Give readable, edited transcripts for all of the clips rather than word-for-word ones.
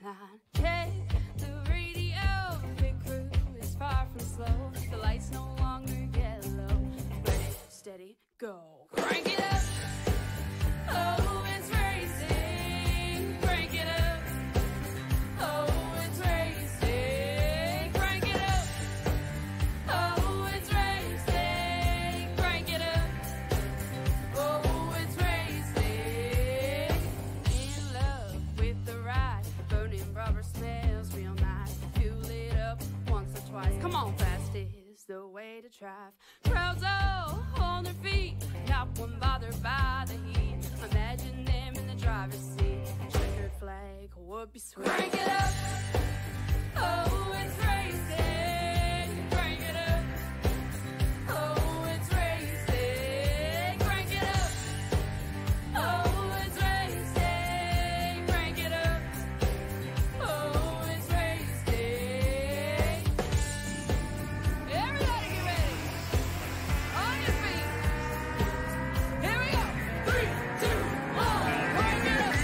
line. Check the radio, pit crew is far from slow. The lights no longer yellow. Ready, steady, go. Crank it up. Oh, it's racing. Crank it up. Oh, it's racing. Crank it up. Oh, it's racing. Crank it up. Oh, it's racing. In love with the ride. Burning rubber smells real nice. Fuel it up once or twice. Come on, fast is the way to drive. Crowds all on their feet, not one bothered by the heat. Imagine them in the driver's seat. Checkered flag would be sweet. Crank it up. Oh, it's racing. Crank it up. Oh, it's racing. Crank it up. Oh, it's racing. Crank it up. Oh, it's racing. Everybody get ready. On your feet. Here we go. 3, 2, 1. Crank it up.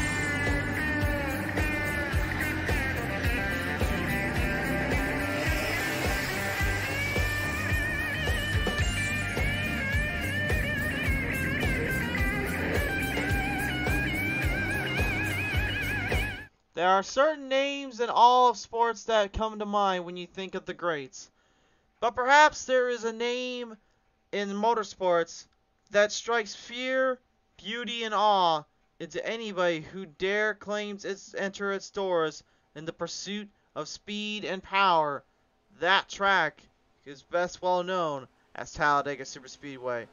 There are certain names in all of sports that come to mind when you think of the greats. But perhaps there is a name in motorsports that strikes fear, beauty, and awe into anybody who dare claims enter its doors in the pursuit of speed and power. That track is best well known as Talladega Superspeedway.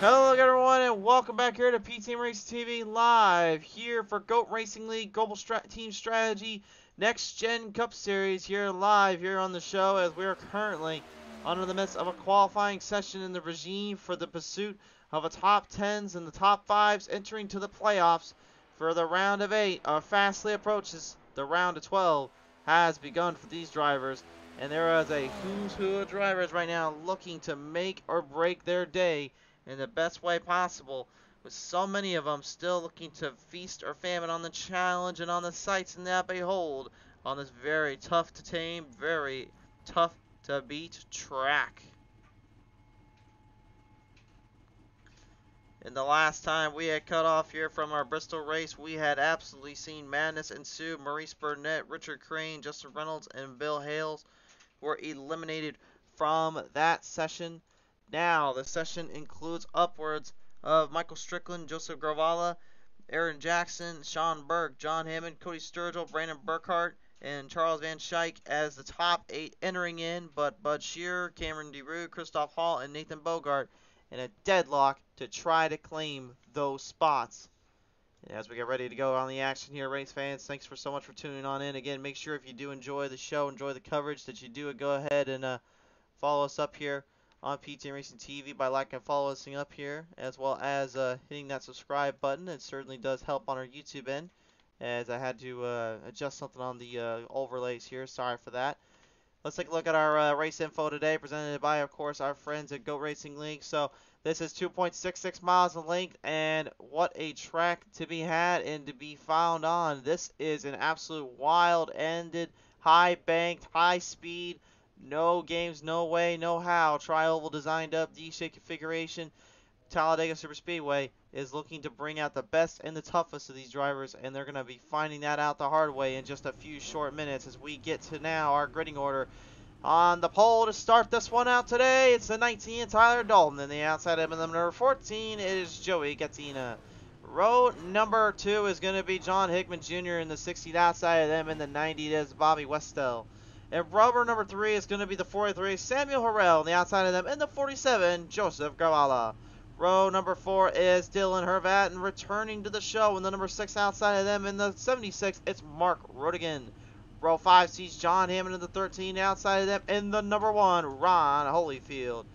Hello everyone, and welcome back here to PTM Racing TV live here for GOAT Racing League Global Team Strategy Next Gen Cup Series here live here on the show, as we are currently under the midst of a qualifying session in the regime for the pursuit of a top 10s and the top 5s entering to the playoffs for the round of 8. Fastly approaches the round of 12 has begun for these drivers, and there is a who's who of drivers right now looking to make or break their day in the best way possible, with so many of them still looking to feast or famine on the challenge and on the sights and that behold on this very tough to tame, very tough to beat track. And the last time we had cut off here from our Bristol race, we had absolutely seen madness ensue. Maurice Burnett, Richard Crane, Justin Reynolds, and Bill Hales were eliminated from that session. Now, the session includes upwards of Michael Strickland, Joseph Gravala, Aaron Jackson, Sean Burke, John Hammond, Cody Sturgill, Brandon Burkhart, and Charles Van Schaik as the top 8 entering in, but Bud Shearer, Cameron DeRue, Christoph Hall, and Nathan Bogart in a deadlock to try to claim those spots. And as we get ready to go on the action here, race fans, thanks for so much for tuning on in. Again, make sure if you do enjoy the show, enjoy the coverage, that you do go ahead and follow us up here on PTM Racing TV by liking and following us up here, as well as hitting that subscribe button. It certainly does help on our YouTube end, as I had to adjust something on the overlays here. Sorry for that. Let's take a look at our race info today, presented by, of course, our friends at GOAT Racing League. So this is 2.66 miles in length, and what a track to be had and to be found on. This is an absolute wild-ended, high-banked, high-speed, no games, no way, no how, tri-oval designed up, D-shaped configuration. Talladega Superspeedway is looking to bring out the best and the toughest of these drivers, and they're going to be finding that out the hard way in just a few short minutes as we get to now our gridding order. On the pole to start this one out today, it's the 19, Tyler Dalton, and the outside of him, number 14 is Joey Gattina. Row number 2 is going to be John Hickman Jr. in the 60. Outside of them in the 90 is Bobby Westell. And rubber number 3 is going to be the 43, Samuel Harrell. On the outside of them in the 47, Joseph Gravala. Row number 4 is Dylan Hervat, and returning to the show in the number 6 outside of them in the 76, it's Mark Rodigan. Row 5 sees John Hammond in the 13, outside of them in the number 1, Ron Holyfield.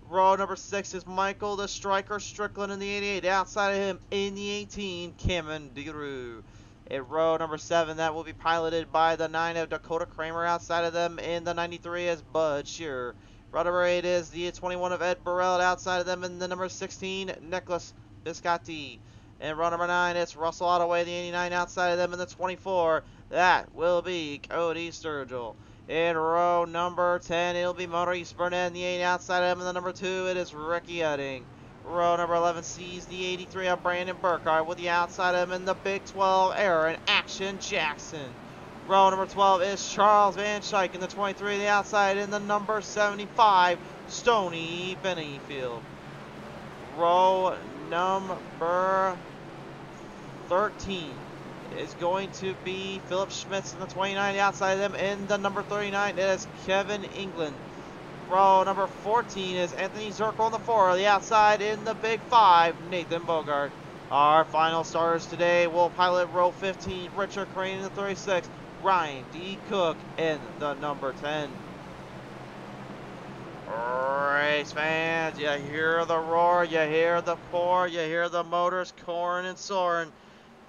Row number 6 is Michael the Striker Strickland in the 88, outside of him in the 18, Cameron DeRue. In row number 7, that will be piloted by the 9 of Dakota Kramer. Outside of them in the 93 is Bud Shearer. Row number 8 is the 21 of Ed Burrell. Outside of them in the number 16, Nicholas Biscotti. In row number 9, it's Russell Ottaway, the 89. Outside of them in the 24, That will be Cody Sturgill. In row number 10, it'll be Maurice Burnett in the 8 outside of him. In the number 2, it is Ricky Edding. Row number 11 sees the 83 of Brandon Burkhardt with the outside of him in the Big 12, Aaron Action Jackson. Row number 12 is Charles Van Schaik in the 23, the outside in the number 75, Stoney Bennyfield. Row number 13 is going to be Philip Schmitz in the 29, the outside of them in the number 39 is Kevin England. Row number 14 is Anthony Zirkle in the 4, the outside in the Big 5, Nathan Bogart. Our final starters today will pilot row 15, Richard Crane in the 36, Ryan D. Cook in the number 10. Race fans, you hear the roar, you hear the pour, you hear the motors corn and soaring.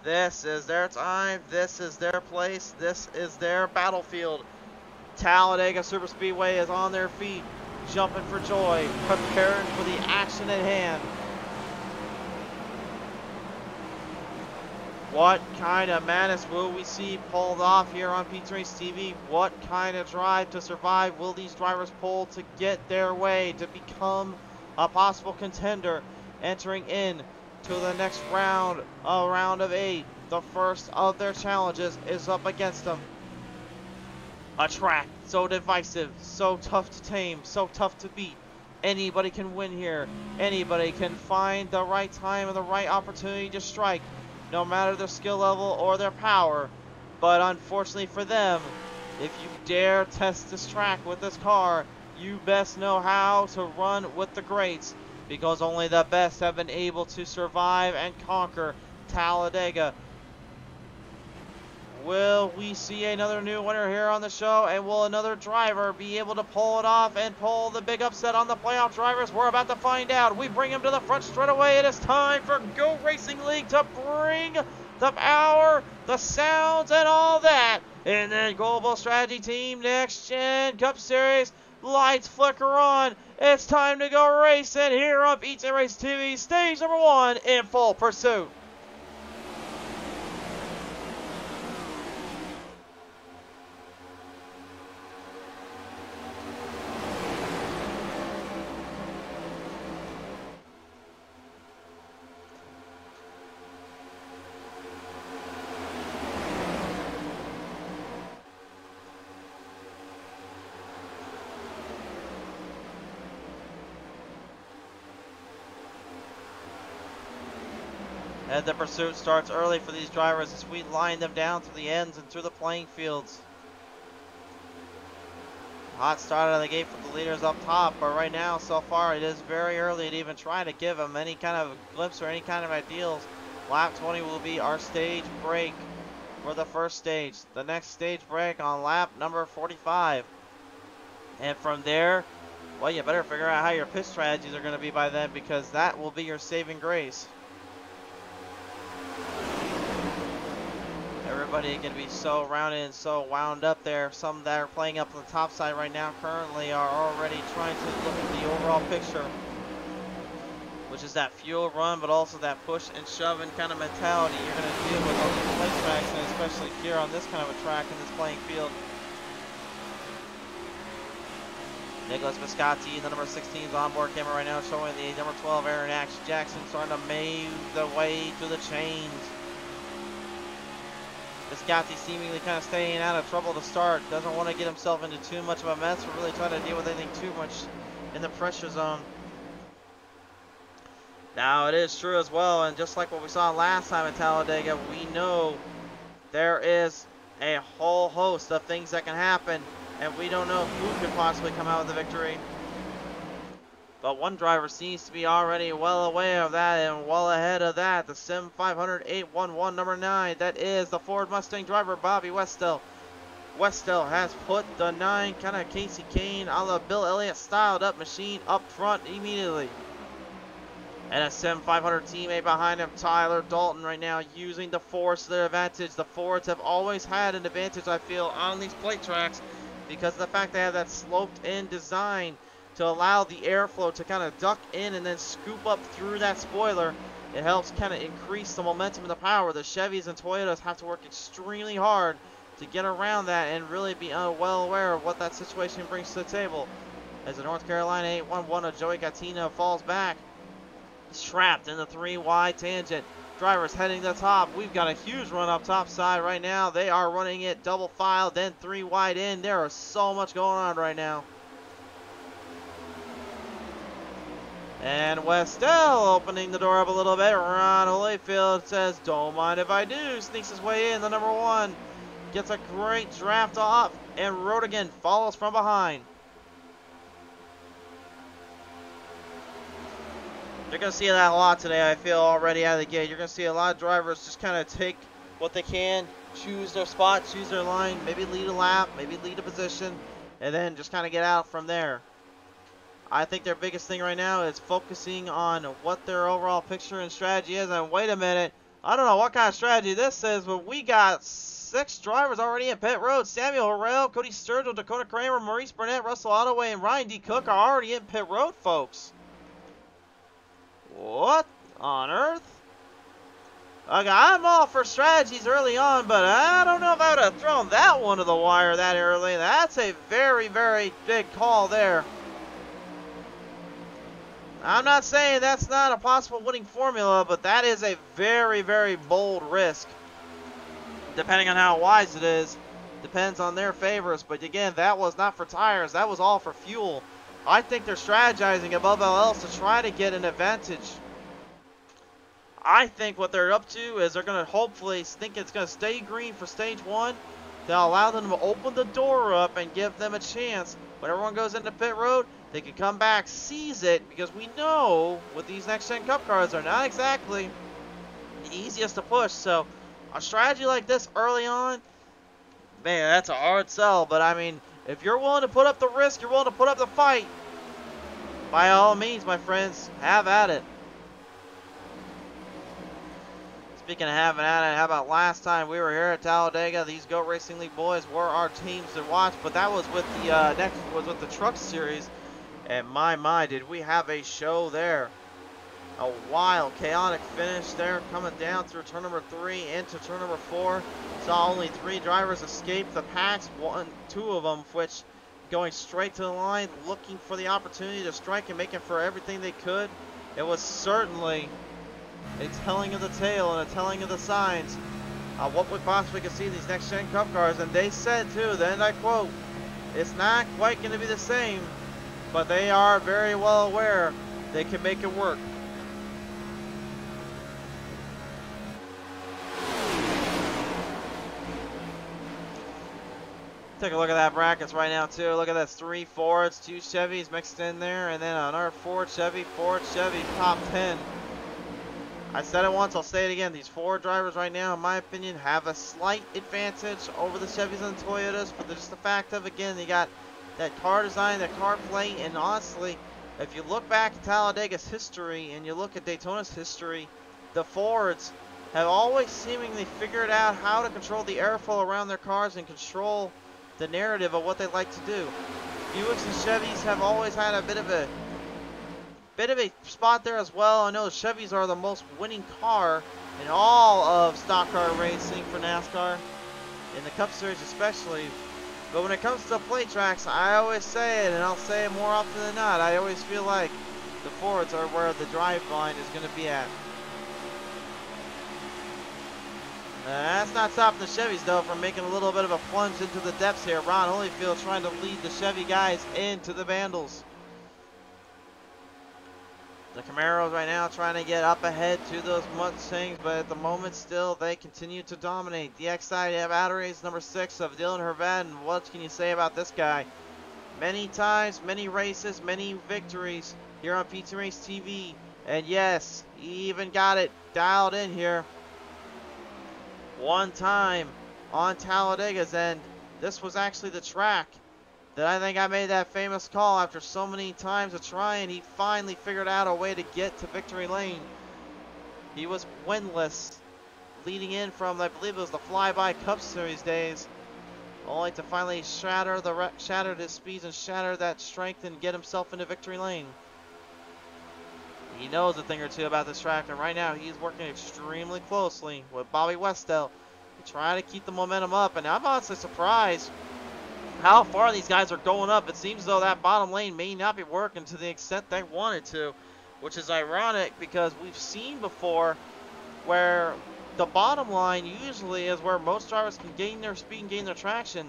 This is their time, this is their place, this is their battlefield. Talladega Superspeedway is on their feet, jumping for joy, preparing for the action at hand. What kind of madness will we see pulled off here on PTM Racing TV? What kind of drive to survive will these drivers pull to get their way to become a possible contender entering in to the next round, a round of 8? The first of their challenges is up against them. A track so divisive, so tough to tame, so tough to beat. Anybody can win here. Anybody can find the right time and the right opportunity to strike, no matter their skill level or their power. But unfortunately for them, if you dare test this track with this car, you best know how to run with the greats, because only the best have been able to survive and conquer Talladega. Will we see another new winner here on the show, and will another driver be able to pull it off and pull the big upset on the playoff drivers? We're about to find out. We bring him to the front straight away. It is time for Go Racing League to bring the power, the sounds, and all that. And then Global Strategy Team Next Gen Cup Series, lights flicker on. It's time to go racing here on PTM Racing TV, stage number 1 in full pursuit. And the pursuit starts early for these drivers as we line them down to the ends and through the playing fields. Hot start out of the gate for the leaders up top, but right now, so far, it is very early to even try to give them any kind of glimpse or any kind of ideals. Lap 20 will be our stage break for the first stage. The next stage break on lap number 45. And from there, well, you better figure out how your pit strategies are going to be by then, because that will be your saving grace. Everybody can be so rounded and so wound up there. Some that are playing up on the top side right now currently are already trying to look at the overall picture, which is that fuel run, but also that push and shoving kind of mentality you're going to deal with on these play tracks, and especially here on this kind of a track in this playing field. Nicholas Biscotti, the number 16's onboard camera right now, showing the number 12 Aaron Action Jackson starting to make the way to the chains. Biscotti seemingly kind of staying out of trouble to start. Doesn't want to get himself into too much of a mess or really try to deal with anything too much in the pressure zone. Now, it is true as well, and just like what we saw last time at Talladega, we know there is a whole host of things that can happen, and we don't know who could possibly come out with the victory. But one driver seems to be already well aware of that and well ahead of that. The Sim 500 811 number 9. That is the Ford Mustang driver, Bobby Westell. Westell has put the 9 kind of Casey Kane a la Bill Elliott styled up machine up front immediately. And a Sim 500 teammate behind him, Tyler Dalton, right now using the Fords to their advantage. The Fords have always had an advantage, I feel, on these plate tracks because of the fact they have that sloped in design to allow the airflow to kind of duck in and then scoop up through that spoiler. It helps kind of increase the momentum and the power. The Chevys and Toyotas have to work extremely hard to get around that and really be well aware of what that situation brings to the table. As the North Carolina 811 of Joey Gattina falls back. He's trapped in the 3 wide tangent. Drivers heading to the top. We've got a huge run up top side right now. They are running it double file, then 3 wide in. There is so much going on right now. And Westell opening the door up a little bit. Ron Holyfield says, don't mind if I do. Sneaks his way in, the number 1. Gets a great draft off. And Rodigan follows from behind. You're going to see that a lot today, I feel, already out of the gate. You're going to see a lot of drivers just kind of take what they can, choose their spot, choose their line, maybe lead a lap, maybe lead a position, and then just kind of get out from there. I think their biggest thing right now is focusing on what their overall picture and strategy is. And wait a minute, I don't know what kind of strategy this is, but we got 6 drivers already in pit road. Samuel Harrell, Cody Sturgill, Dakota Kramer, Maurice Burnett, Russell Ottaway, and Ryan D. Cook are already in pit road, folks. What on earth? Okay, I'm all for strategies early on, but I don't know if I would have thrown that one to the wire that early. That's a very, very big call there. I'm not saying that's not a possible winning formula, but that is a very, very bold risk. Depending on how wise it is, depends on their favors. But again, that was not for tires. That was all for fuel. I think they're strategizing above all else to try to get an advantage. I think what they're up to is they're going to hopefully think it's going to stay green for stage 1. They'll allow them to open the door up and give them a chance. When everyone goes into pit road, they can come back, seize it, because we know with these next-gen Cup cars, they're not exactly the easiest to push. So a strategy like this early on, man, that's a hard sell. But I mean, if you're willing to put up the risk, you're willing to put up the fight, by all means, my friends, have at it. Speaking of having at it, how about last time we were here at Talladega? These Goat Racing League boys were our teams to watch, but that was with the next was with the Truck Series. And my, did we have a show there. A wild, chaotic finish there, coming down through turn number 3 into turn number 4. Saw only 3 drivers escape the packs, 2 of them which going straight to the line, looking for the opportunity to strike and making for everything they could. It was certainly a telling of the tale and a telling of the signs what we possibly could see in these next-gen Cup cars. And they said, too, and I quote, it's not quite going to be the same, but they are very well aware they can make it work. Take a look at that brackets right now, too. Look at that, 3 Fords, 2 Chevys mixed in there, and then another Ford, Chevy, top 10. I said it once, I'll say it again. These 4 drivers right now, in my opinion, have a slight advantage over the Chevys and the Toyotas, but just the fact of, again, they got that car design, that car plate, and honestly, if you look back at Talladega's history and you look at Daytona's history, the Fords have always seemingly figured out how to control the airflow around their cars and control the narrative of what they like to do. Buicks and Chevys have always had a bit of a spot there as well. I know the Chevys are the most winning car in all of stock car racing for NASCAR, in the Cup Series especially. But when it comes to plate tracks, I always say it, and I'll say it more often than not, I always feel like the Fords are where the drive line is going to be at. That's not stopping the Chevys, though, from making a little bit of a plunge into the depths here. Ron Holyfield trying to lead the Chevy guys into the Vandals. The Camaros right now trying to get up ahead to those Mustangs, but at the moment still they continue to dominate. The XI batteries, number 6 of Dylan Hervad. What can you say about this guy? Many times, many races, many victories here on PTM Racing TV. And yes, he even got it dialed in here one time on Talladega's end. This was actually the track that I think I made that famous call after so many times of trying. He finally figured out a way to get to victory lane. He was winless leading in from, I believe it was the Flyby Cup Series days, only to finally shatter his speeds and shatter that strength and get himself into victory lane. He knows a thing or two about this track, and right now he's working extremely closely with Bobby Westell to try to keep the momentum up. And I'm honestly surprised how far these guys are going up. It seems though that bottom lane may not be working to the extent they wanted to, which is ironic because we've seen before where the bottom line usually is where most drivers can gain their speed and gain their traction.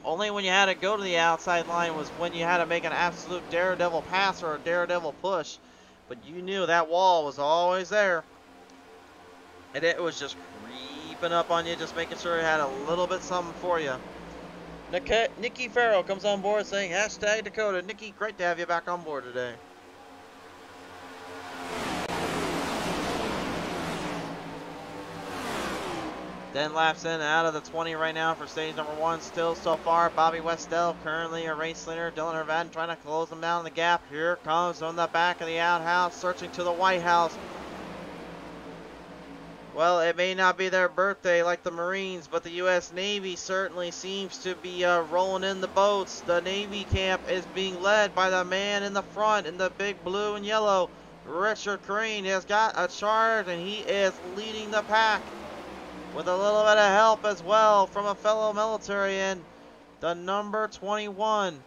Only when you had to go to the outside line was when you had to make an absolute daredevil pass or a daredevil push. But you knew that wall was always there. And it was just creeping up on you, just making sure it had a little bit something for you. Nikki Farrell comes on board saying, hashtag Dakota. Nikki, great to have you back on board today. 10 laps in and out of the 20 right now for stage number 1. Still so far, Bobby Westell currently a race leader. Dylan Hervatin trying to close him down in the gap. Here comes on the back of the outhouse, searching to the White House. Well, it may not be their birthday like the Marines, but the U.S. Navy certainly seems to be rolling in the boats. The Navy camp is being led by the man in the front in the big blue and yellow. Richard Crane has got a charge, and he is leading the pack with a little bit of help as well from a fellow military and the number 21.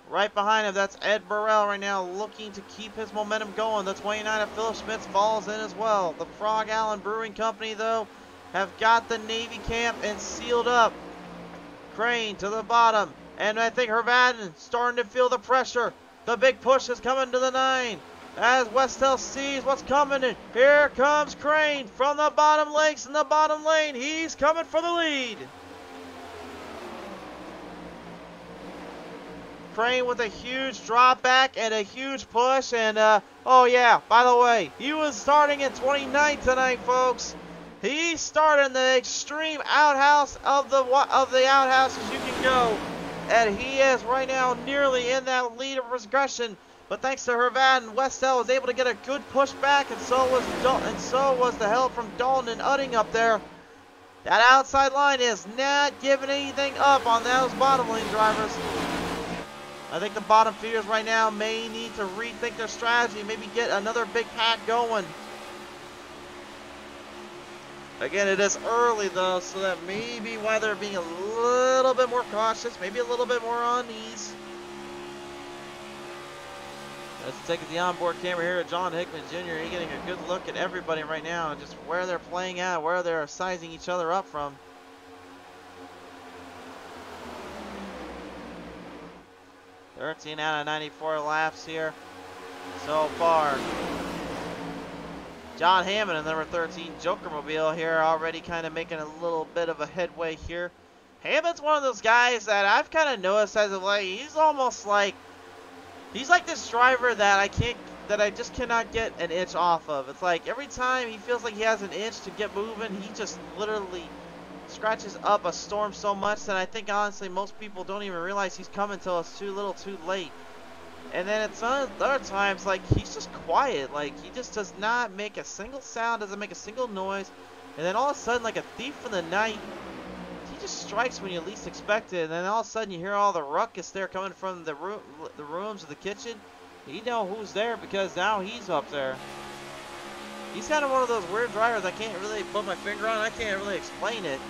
Right behind him, that's Ed Burrell right now looking to keep his momentum going. The 29 of Phil Schmitz falls in as well. The Frog Allen Brewing Company, though, have got the Navy camp and sealed up. Crane to the bottom. And I think Hervatin starting to feel the pressure. The big push is coming to the 9. As Westell sees what's coming, and here comes Crane from the bottom legs in the bottom lane. He's coming for the lead. Crane with a huge drop back and a huge push, and oh yeah, by the way, he was starting at 29th tonight, folks. He started in the extreme outhouse of the outhouses you can go, and he is right now nearly in that lead of progression. But thanks to Hervatin, Westell was able to get a good push back, and so was the help from Dalton and Udding up there. That outside line is not giving anything up on those bottom lane drivers. I think the bottom feeders right now may need to rethink their strategy, maybe get another big pack going. Again, it is early though, so that may be why they're being a little bit more cautious, maybe a little bit more on ease. Let's take the onboard camera here at John Hickman Jr. He's getting a good look at everybody right now, just where they're playing at, where they're sizing each other up from. $13 out of 94 laps here so far. John Hammond in number 13 Joker Mobile here already kind of making a little bit of a headway here. Hammond's one of those guys that I've kind of noticed as of late. He's almost like, he's like this driver that I just cannot get an inch off of. It's like every time he feels like he has an inch to get moving, he just literally scratches up a storm so much that I think honestly most people don't even realize he's coming till it's too little too late. And then at some other times, like, he's just quiet. Like, he just does not make a single sound, doesn't make a single noise. And then all of a sudden, like a thief in the night, he just strikes when you least expect it. And then all of a sudden you hear all the ruckus there coming from the rooms of the kitchen. You know who's there because now he's up there. He's kind of one of those weird drivers I can't really put my finger on. I can't really explain it.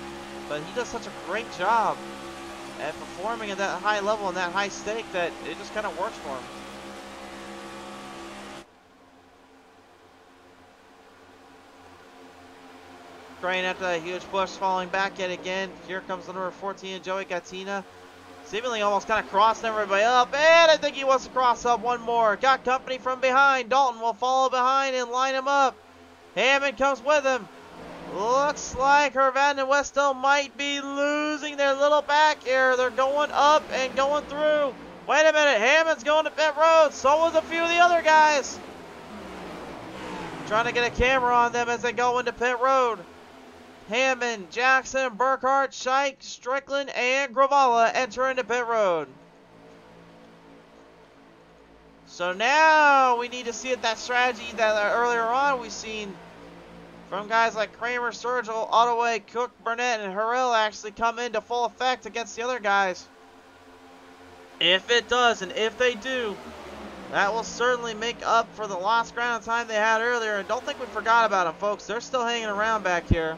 But he does such a great job at performing at that high level and that high stake that it just kind of works for him. Crane after that huge push, falling back yet again. Here comes the number 14, Joey Gattina. Seemingly almost kind of crossing everybody up. And I think he wants to cross up one more. Got company from behind. Dalton will follow behind and line him up. Hammond comes with him. Looks like Hervatin and Westell might be losing their little back here. They're going up and going through. Wait a minute. Hammond's going to pit road. So was a few of the other guys. Trying to get a camera on them as they go into pit road. Hammond, Jackson, Burkhart, Scheich, Strickland, and Gravala enter into pit road. So now we need to see if that strategy that earlier on we've seen from guys like Kramer, Sturgill, Ottaway, Cook, Burnett, and Harrell actually come into full effect against the other guys. If it does, and if they do, that will certainly make up for the lost ground time they had earlier. And don't think we forgot about them, folks. They're still hanging around back here.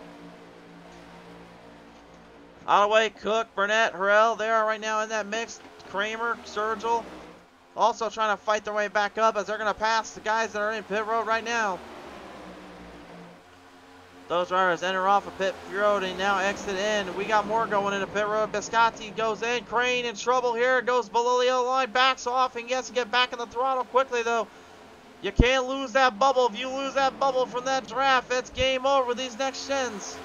Ottaway, Cook, Burnett, Harrell, they are right now in that mix. Kramer, Sturgill, also trying to fight their way back up as they're going to pass the guys that are in pit road right now. Those drivers enter off of pit road and now exit in. We got more going into pit road. Biscotti goes in. Crane in trouble here. Goes below the yellow line. Backs off and gets to get back in the throttle quickly though. You can't lose that bubble. If you lose that bubble from that draft, it's game over with these next gens.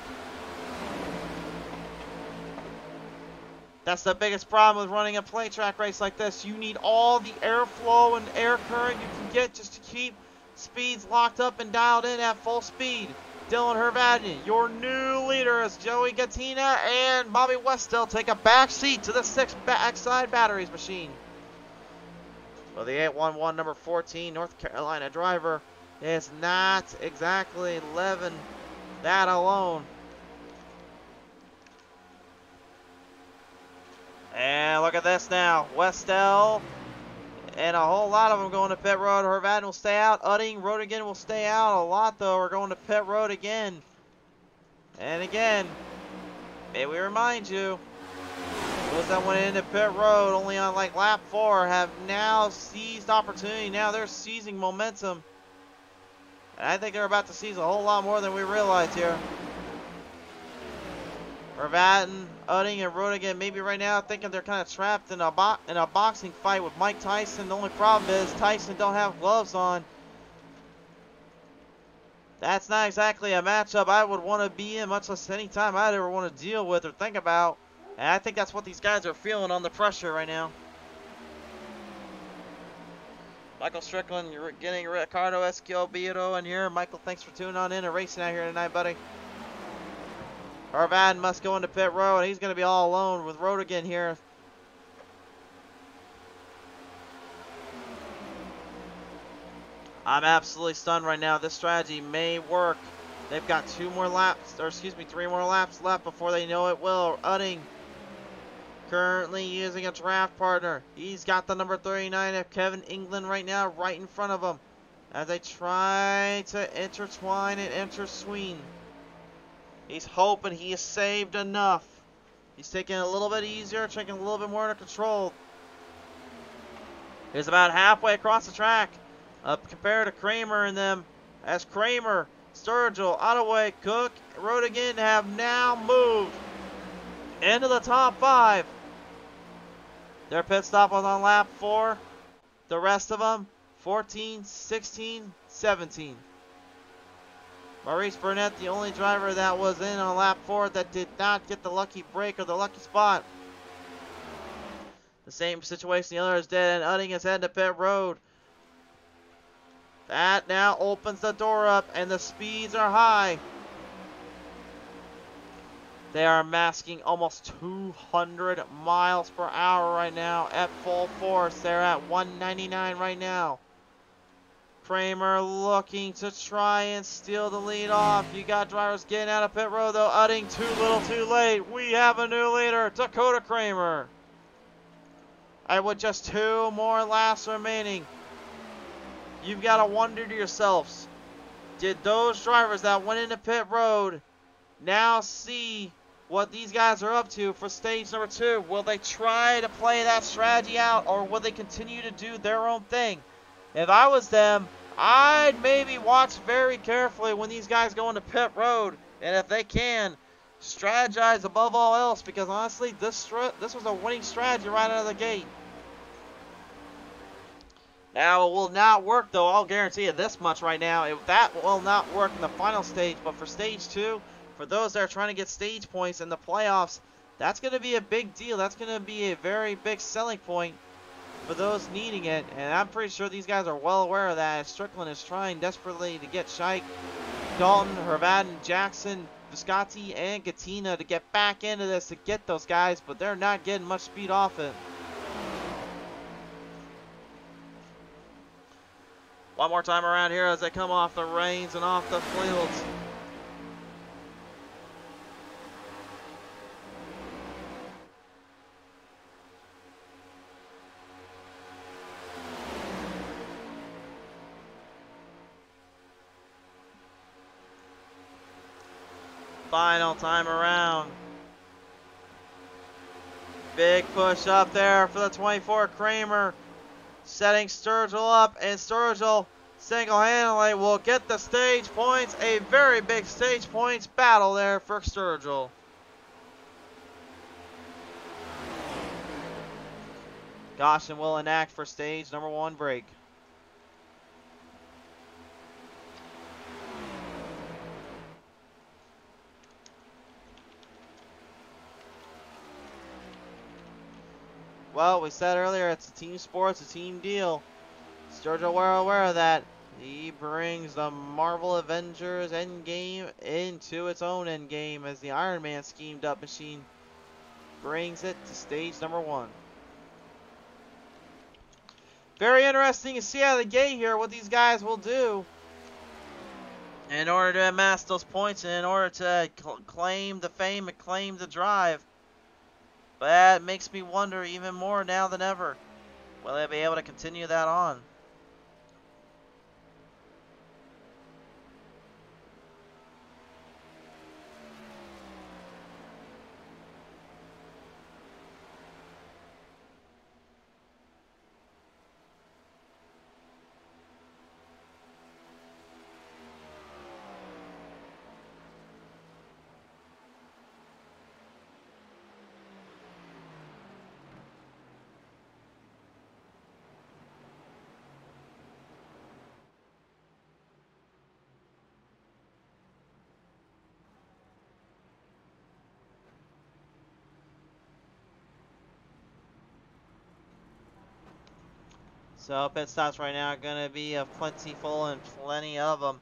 That's the biggest problem with running a play track race like this. You need all the airflow and air current you can get just to keep speeds locked up and dialed in at full speed. Dylan Hervadnian, your new leader, as Joey Gattina and Bobby Westell take a back seat to the 6 backside batteries machine. Well, the 811 number 14 North Carolina driver is not exactly living that alone. And look at this now. Westell and a whole lot of them going to pit road. Hervadnian will stay out. Udding, Rodigan will stay out. A lot, though, are going to pit road again. And again, may we remind you, those that went into pit road only on like lap 4 have now seized opportunity. Now they're seizing momentum. And I think they're about to seize a whole lot more than we realize here. Hervadnian, Udding, and Rodigan maybe right now thinking they're kind of trapped in a boxing fight with Mike Tyson. The only problem is Tyson don't have gloves on. That's not exactly a matchup I would want to be in, much less any time I'd ever want to deal with or think about. And I think that's what these guys are feeling on the pressure right now. Michael Strickland, you're getting Ricardo Escobedo in here. Michael, thanks for tuning on in and racing out here tonight, buddy. Hervadnian must go into pit road. He's going to be all alone with Rodigan here. I'm absolutely stunned right now. This strategy may work. They've got 3 more laps left before they know it will. Udding currently using a draft partner. He's got the number 39 of Kevin England right now right in front of him as they try to intertwine and interswing. He's hoping he has saved enough. He's taking it a little bit easier, taking a little bit more under control. He's about halfway across the track compared to Kramer and them. As Kramer, Sturgill, Ottaway, Cook, Rodigan have now moved into the top 5. Their pit stop was on lap 4. The rest of them, 14, 16, 17. Maurice Burnett, the only driver that was in on lap 4 that did not get the lucky break or the lucky spot. The same situation the others did, and Udding is heading to pit road. That now opens the door up, and the speeds are high. They are masking almost 200 miles per hour right now at full force. They're at 199 right now. Kramer looking to try and steal the lead off. You got drivers getting out of pit road though. Udding too little too late. We have a new leader, Dakota Kramer. And with just 2 more laps remaining, you've got to wonder to yourselves, did those drivers that went into pit road now see what these guys are up to for stage number 2? Will they try to play that strategy out, or will they continue to do their own thing? If I was them, I'd maybe watch very carefully when these guys go into pit road, and if they can, strategize above all else, because honestly, this was a winning strategy right out of the gate. Now, it will not work, though. I'll guarantee you this much right now. That will not work in the final stage, but for stage 2, for those that are trying to get stage points in the playoffs, that's going to be a big deal. That's going to be a very big selling point for those needing it, and I'm pretty sure these guys are well aware of that. Strickland is trying desperately to get Shike, Dalton, Hervadnian, Jackson, Viscotti, and Gattina to get back into this to get those guys, but they're not getting much speed off it. One more time around here as they come off the reins and off the fields. Final time around. Big push up there for the 24 Kramer. Setting Sturgill up, and Sturgill single-handedly will get the stage points. A very big stage points battle there for Sturgill. Goshen will enact for stage number 1 break. Well, we said earlier, it's a team sport, it's a team deal. Sturgill, we're aware of that. He brings the Marvel Avengers endgame into its own endgame as the Iron Man schemed up machine brings it to stage number 1. Very interesting to see out of the gate here what these guys will do in order to amass those points and in order to claim the fame and claim the drive. But that makes me wonder even more now than ever. Will they be able to continue that on? So pit stops right now are going to be plentiful and plenty of them.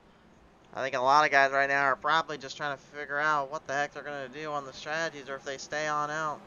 I think a lot of guys right now are probably just trying to figure out what the heck they're going to do on the strategies or if they stay on out.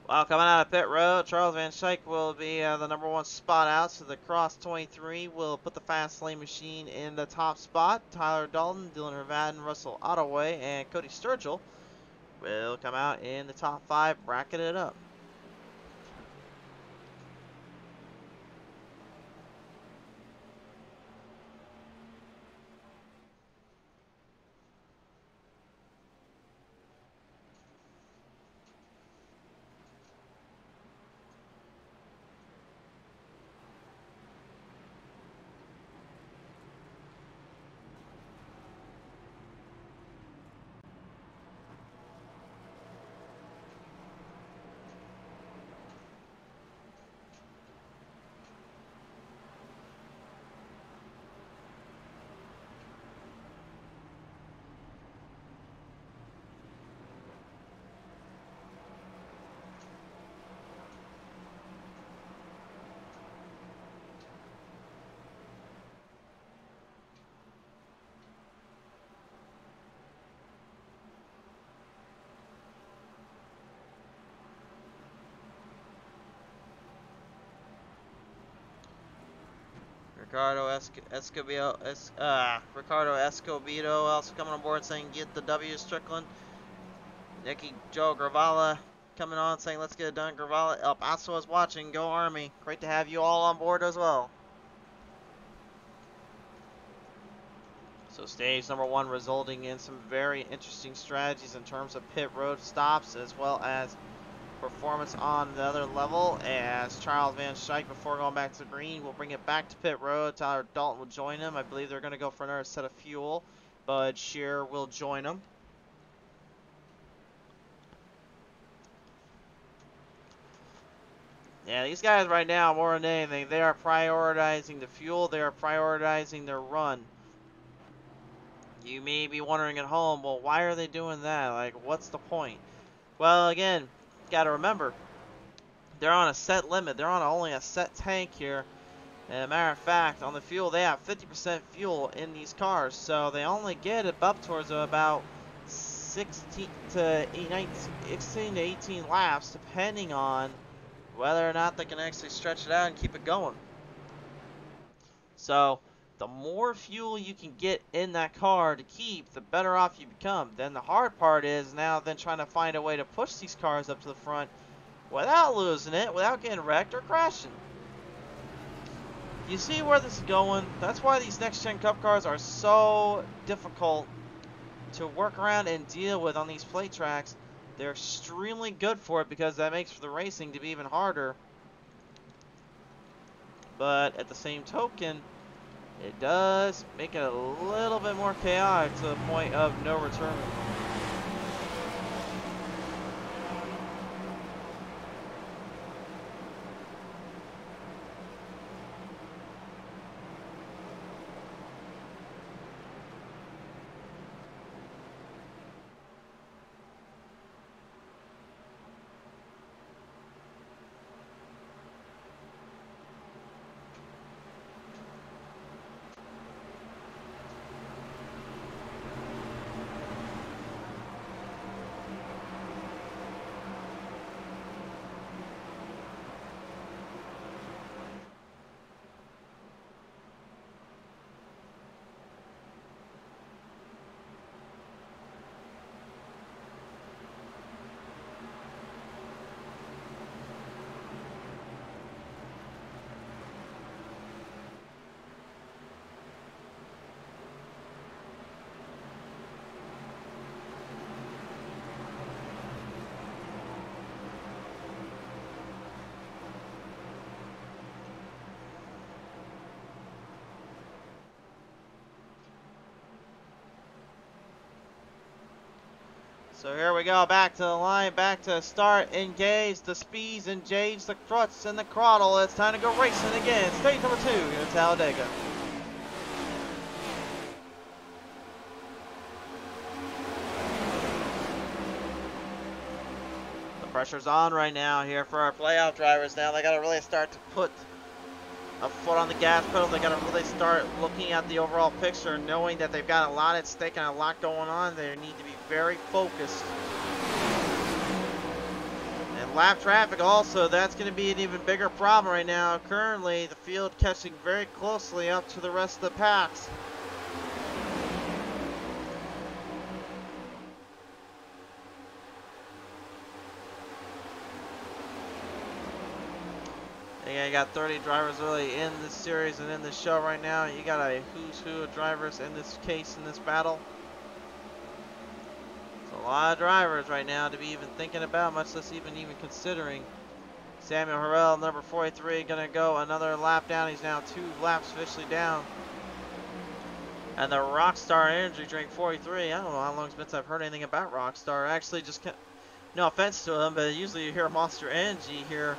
Well, coming out of pit road, Charles Van Schaik will be the number 1 spot out. So the Cross 23 will put the fast lane machine in the top spot. Tyler Dalton, Dylan Ravatin, Russell Ottaway, and Cody Sturgill will come out in the top 5, bracket it up. Ricardo Escobedo also coming on board saying get the W, Strickland. Joe Gravala coming on saying let's get it done. Gravala, El Paso is watching. Go Army. Great to have you all on board as well. So stage number 1 resulting in some very interesting strategies in terms of pit road stops as well as performance on the other level, as Charles Van Schaik, before going back to the green, will bring it back to pit road. Tyler Dalton will join him. I believe they're going to go for another set of fuel. Bud Shearer will join him. Yeah, these guys right now, more than anything, they are prioritizing the fuel. They are prioritizing their run. You may be wondering at home, well, why are they doing that? Like, what's the point? Well, again, got to remember, they're on a set limit. They're on only a set tank here. And as a matter of fact, on the fuel, they have 50% fuel in these cars. So they only get it up towards about 16 to 18 laps, depending on whether or not they can actually stretch it out and keep it going. So the more fuel you can get in that car to keep, the better off you become. Then the hard part is now then trying to find a way to push these cars up to the front without losing it, without getting wrecked or crashing. You see where this is going? That's why these next-gen Cup cars are so difficult to work around and deal with on these plate tracks. They're extremely good for it because that makes for the racing to be even harder. But at the same token, it does make it a little bit more chaotic to the point of no return. So here we go, back to the line, back to start, engage, the speeds, engage, the struts, and the throttle. It's time to go racing again. Stage number 2 here at Talladega. The pressure's on right now here for our playoff drivers. Now they got to really start to put a foot on the gas pedal. They got to really start looking at the overall picture, knowing that they've got a lot at stake and a lot going on. They need to be very focused. And lap traffic also, that's going to be an even bigger problem right now. Currently, the field catching very closely up to the rest of the packs. Yeah, you got 30 drivers really in this series and in this show right now. You got a who's who of drivers in this case, in this battle. It's a lot of drivers right now to be even thinking about, much less even considering. Samuel Harrell, number 43, gonna go another lap down. He's now 2 laps officially down. And the Rockstar Energy Drink 43, I don't know how long it's been since I've heard anything about Rockstar. Actually, just no offense to them, but usually you hear Monster Energy here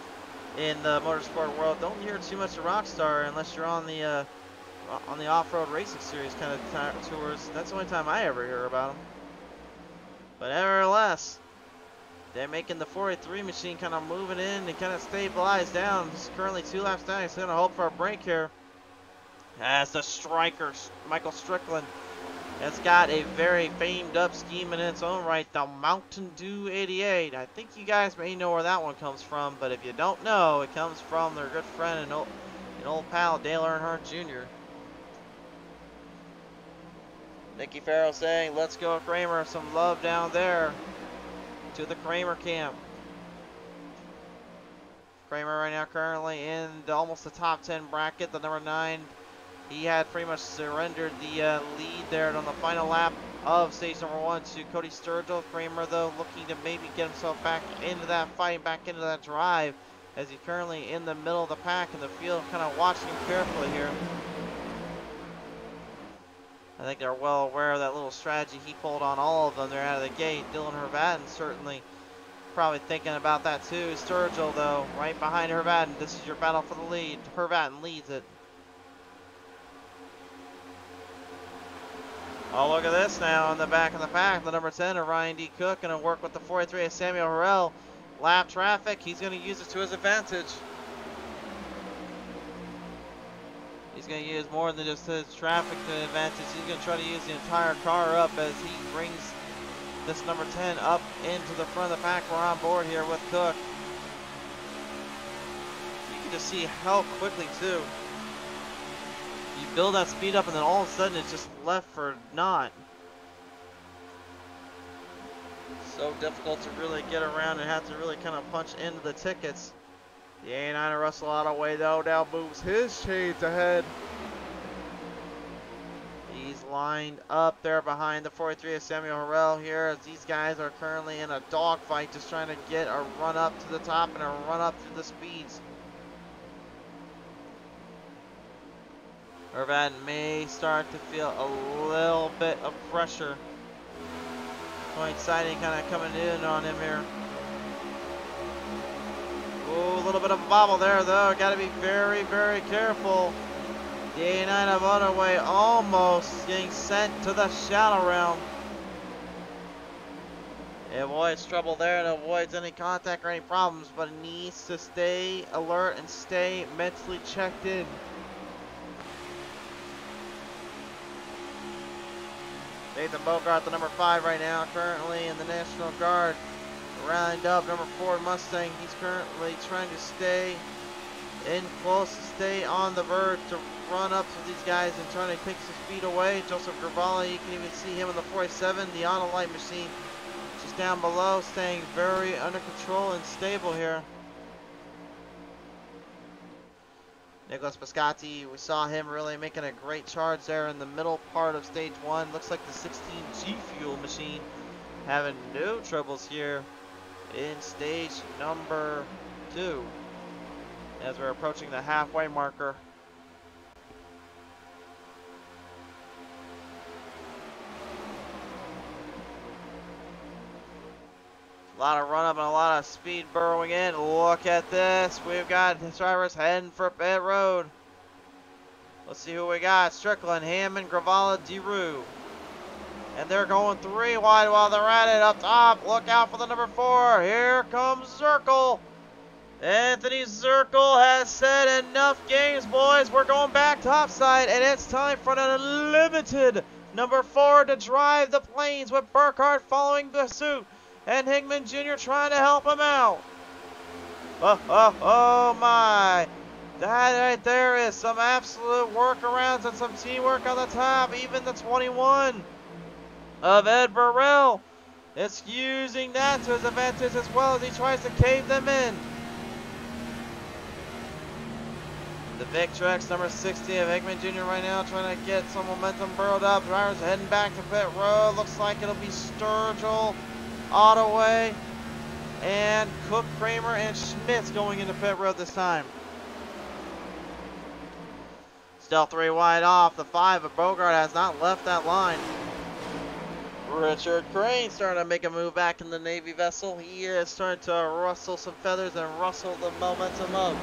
in the motorsport world. Don't hear too much of Rockstar unless you're on the off-road racing series kind of tours. That's the only time I ever hear about them. But nevertheless, they're making the 43 machine kind of moving in and kind of stabilize down. He's currently 2 laps down. He's going to hope for a break here. As the striker, Michael Strickland, has got a very famed up scheme in its own right, the Mountain Dew 88. I think you guys may know where that one comes from, but if you don't know, it comes from their good friend and old pal, Dale Earnhardt Jr. Nicky Farrell saying, let's go Kramer, some love down there to the Kramer camp. Kramer right now currently in almost the top 10 bracket, the number 9. He had pretty much surrendered the lead there on the final lap of stage number 1 to Cody Sturgill. Kramer, though, looking to maybe get himself back into that fight, back into that drive, as he's currently in the middle of the pack in the field, kind of watching him carefully here. I think they're well aware of that little strategy he pulled on all of them. They're out of the gate. Dylan Hervatin certainly probably thinking about that too. Sturgill, though, right behind Hervatin. This is your battle for the lead. Hervatin leads it. Oh, look at this now in the back of the pack. The number 10 of Ryan D. Cook going to work with the 43 of Samuel Harrell. Lap traffic. He's going to use it to his advantage. He's going to use more than just his traffic to advantage. He's going to try to use the entire car up as he brings this number 10 up into the front of the pack. We're on board here with Cook. You can just see how quickly, too. You build that speed up and then all of a sudden it's just left for naught. So difficult to really get around and have to really kind of punch into the tickets. The 89 of Russell Ottaway, though, now moves his shades ahead. He's lined up there behind the 43 of Samuel Harrell here as these guys are currently in a dogfight, just trying to get a run up to the top and a run up through the speeds. Hervatin may start to feel a little bit of pressure. Coinciding kind of coming in on him here. Ooh, a little bit of a bobble there, though. Got to be very, very careful. The 89 of Ottaway almost getting sent to the shallow round. It avoids trouble there and avoids any contact or any problems, but it needs to stay alert and stay mentally checked in. Nathan Bogart, the number 5 right now, currently in the National Guard. Round up, number 4 Mustang. He's currently trying to stay in close, to stay on the verge to run up to these guys and trying to take some speed away. Joseph Gravalla, you can even see him in the 47, the Autolite machine, just down below, staying very under control and stable here. Nicholas Biscotti, we saw him really making a great charge there in the middle part of stage 1. Looks like the 16 G Fuel machine having no troubles here in stage number 2 as we're approaching the halfway marker. A lot of run up and a lot of speed burrowing in. Look at this. We've got the drivers heading for pit road. Let's see who we got. Strickland, Hammond, Gravalla, DeRue. And they're going 3 wide while they're at it up top. Look out for the number 4. Here comes Zirkle. Anthony Zirkle has said enough games, boys. We're going back topside, and it's time for an unlimited number 4 to drive the planes with Burkhardt following the suit. And Higman Jr. trying to help him out. Oh my. That right there is some absolute workarounds and some teamwork on the top. Even the 21 of Ed Burrell is using that to his advantage as well as he tries to cave them in. The Victrex, number 60 of Hickman Jr. right now trying to get some momentum burrowed up. Drivers heading back to pit road. Looks like it'll be Sturgill, Ottaway, and Cook, Kramer, and Schmitz going into pit road this time. Still 3 wide off. The 5 of Bogart has not left that line. Richard Crane starting to make a move back in the Navy vessel. He is starting to rustle some feathers and rustle the momentum up.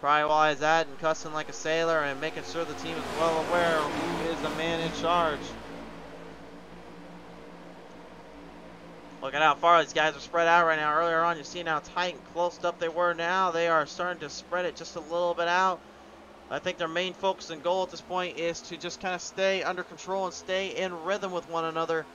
Probably while he's at and cussing like a sailor and making sure the team is well aware who is the man in charge. Look at how far these guys are spread out right now. Earlier on, you've seen how tight and close up they were. Now they are starting to spread it just a little bit out. I think their main focus and goal at this point is to just kind of stay under control and stay in rhythm with one another.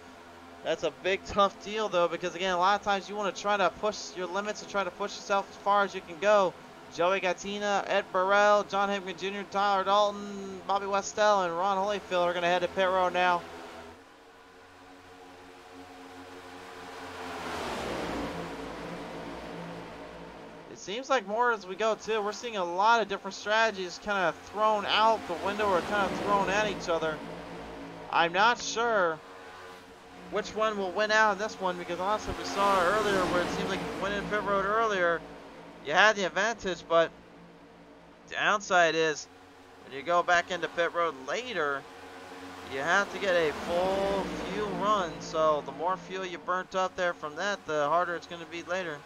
That's a big, tough deal, though, because, again, a lot of times you want to try to push your limits and try to push yourself as far as you can go. Joey Gattina, Ed Burrell, John Hickman Jr., Tyler Dalton, Bobby Westell, and Ron Holyfield are going to head to pit road now. Seems like more as we go too. We're seeing a lot of different strategies kind of thrown out the window or kind of thrown at each other. I'm not sure which one will win out in this one because honestly we saw earlier where it seems like you went in pit road earlier, you had the advantage, but the downside is when you go back into pit road later, you have to get a full fuel run, so the more fuel you burnt up there from that, the harder it's going to be later.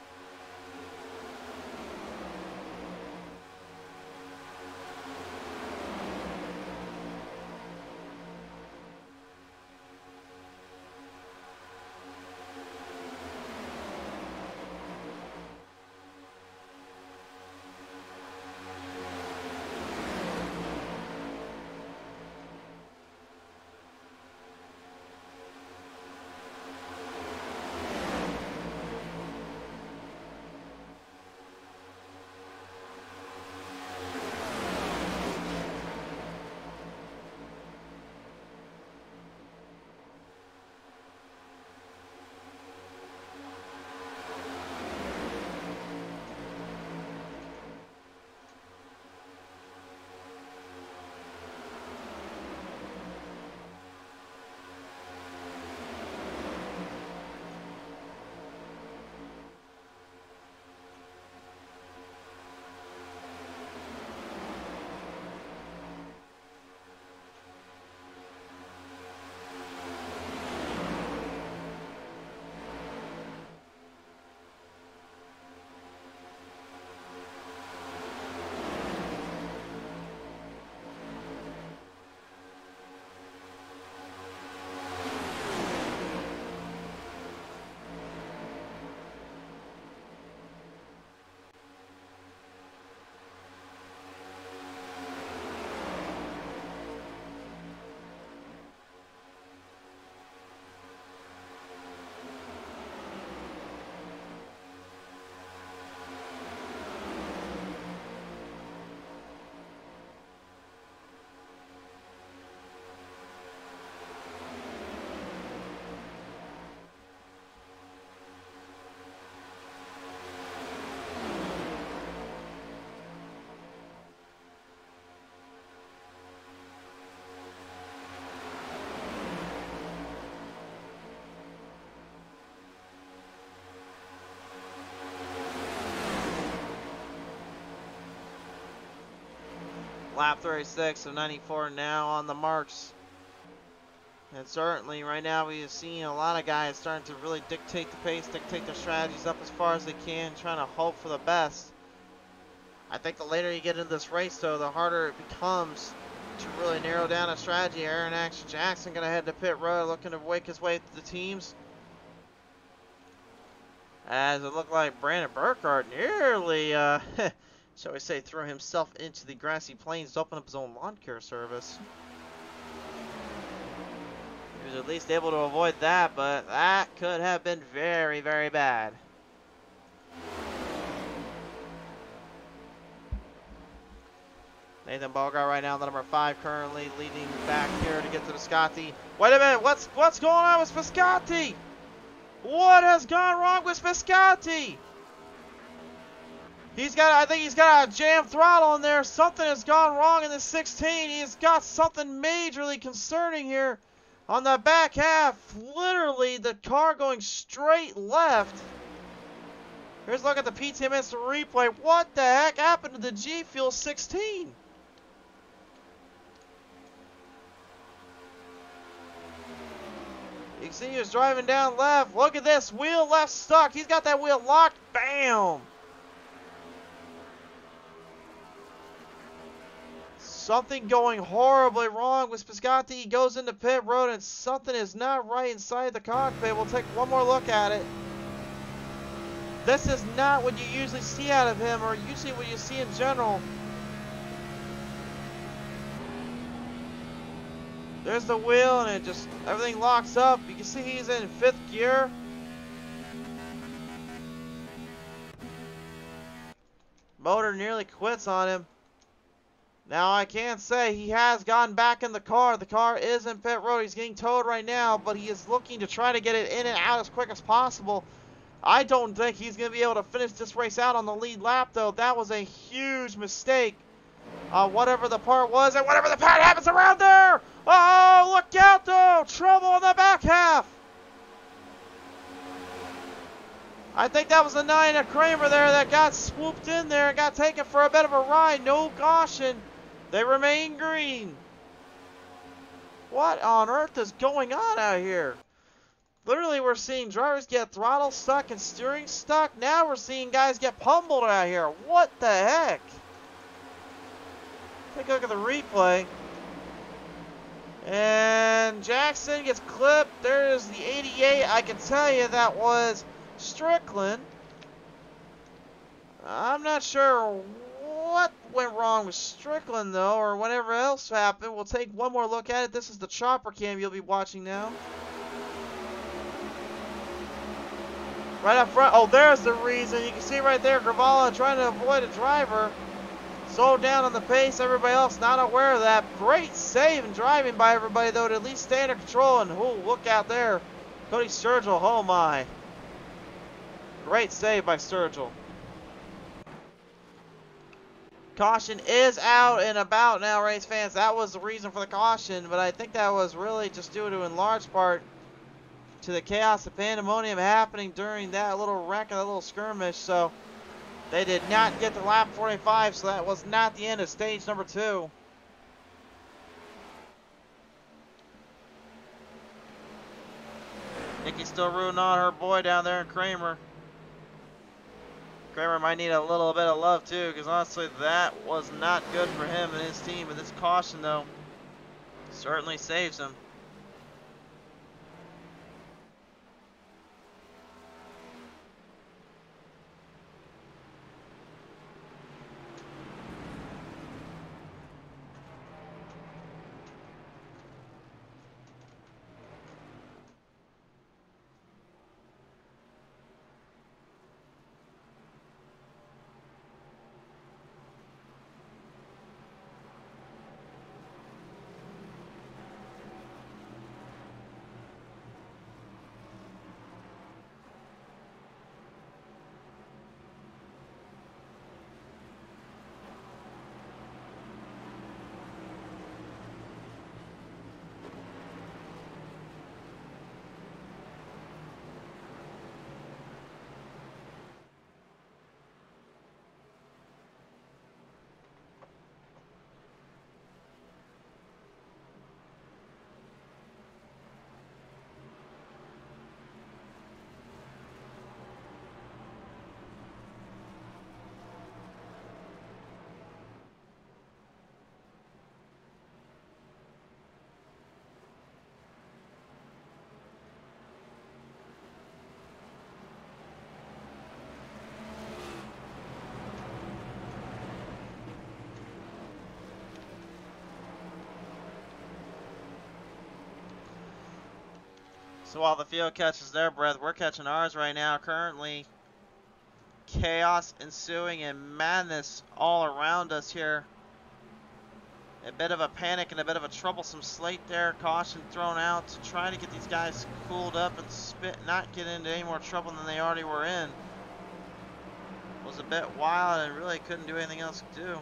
Lap 36 of 94 now on the marks. And certainly right now we have seen a lot of guys starting to really dictate the pace, dictate their strategies up as far as they can, trying to hope for the best. I think the later you get into this race though, the harder it becomes to really narrow down a strategy. Aaron Action Jackson gonna head to pit road looking to wake his way to the teams. As it looked like Brandon Burkhardt nearly shall we say, throw himself into the grassy plains to open up his own lawn care service. He was at least able to avoid that, but that could have been very, very bad. Nathan Bogart right now, the number 5, currently leading back here to get to Biscotti. Wait a minute, what's going on with Biscotti? What has gone wrong with Biscotti? I think he's got a jam throttle in there. Something has gone wrong in the 16. He's got something majorly concerning here on the back half. Literally, the car going straight left. Here's a look at the PTM instant replay. What the heck happened to the G Fuel 16? You can see he was driving down left. Look at this. Wheel left stuck. He's got that wheel locked. Bam! Something going horribly wrong with Biscotti. He goes into pit road and something is not right inside the cockpit. We'll take one more look at it. This is not what you usually see out of him, or usually what you see in general. There's the wheel and it just, everything locks up. You can see he's in 5th gear. Motor nearly quits on him. Now, I can't say he has gotten back in the car. The car is in pit road. He's getting towed right now, but he is looking to try to get it in and out as quick as possible. I don't think he's going to be able to finish this race out on the lead lap, though. That was a huge mistake. Whatever the part was, and whatever the part happens around there. Oh, look out, though. Trouble on the back half. I think that was the 9 of Kramer there that got swooped in there and got taken for a bit of a ride. No caution. They remain green. What on earth is going on out here? Literally, we're seeing drivers get throttle stuck and steering stuck. Now we're seeing guys get pummeled out here. What the heck? Take a look at the replay. And Jackson gets clipped. There's the 88. I can tell you that was Strickland. I'm not sure what went wrong with Strickland, though, or whatever else happened. We'll take one more look at it. This is the chopper cam you'll be watching now. Right up front. Oh, there's the reason. You can see right there, Gravala trying to avoid a driver. Slowed down on the pace. Everybody else not aware of that. Great save and driving by everybody, though, to at least stay under control. And, oh, look out there. Cody Sturgill. Oh, my. Great save by Sturgill. Caution is out and about now, race fans. That was the reason for the caution, but I think that was really just due to, in large part, to the chaos of pandemonium happening during that little wreck and that little skirmish. So they did not get to lap 45, so that was not the end of stage number 2. Nikki's still rooting on her boy down there in Kramer. Kramer might need a little bit of love too, because honestly that was not good for him and his team. But this caution, though, certainly saves him. So while the field catches their breath, we're catching ours right now. Currently, chaos ensuing and madness all around us here. A bit of a panic and a bit of a troublesome slate there. Caution thrown out to try to get these guys cooled up and not get into any more trouble than they already were in. Was a bit wild and really couldn't do anything else to do.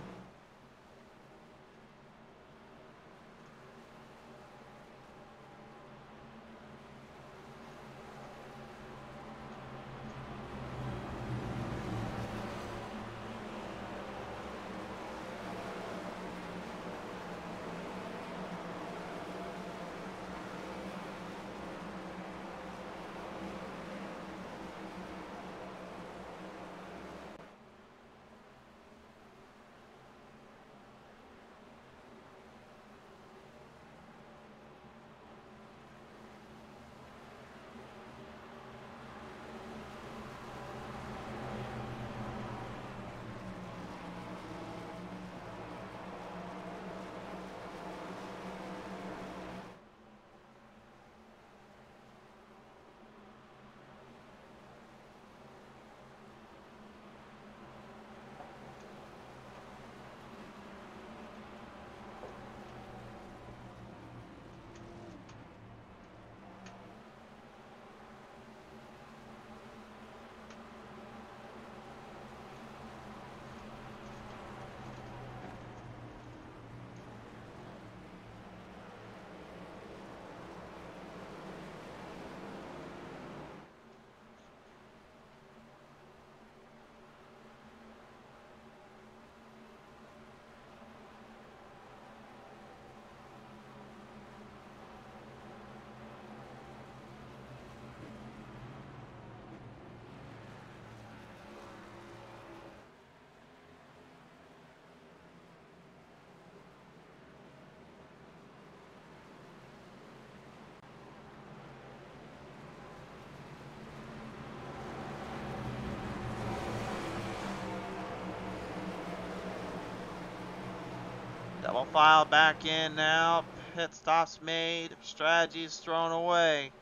Double file back in now. Pit stops made. Strategies thrown away.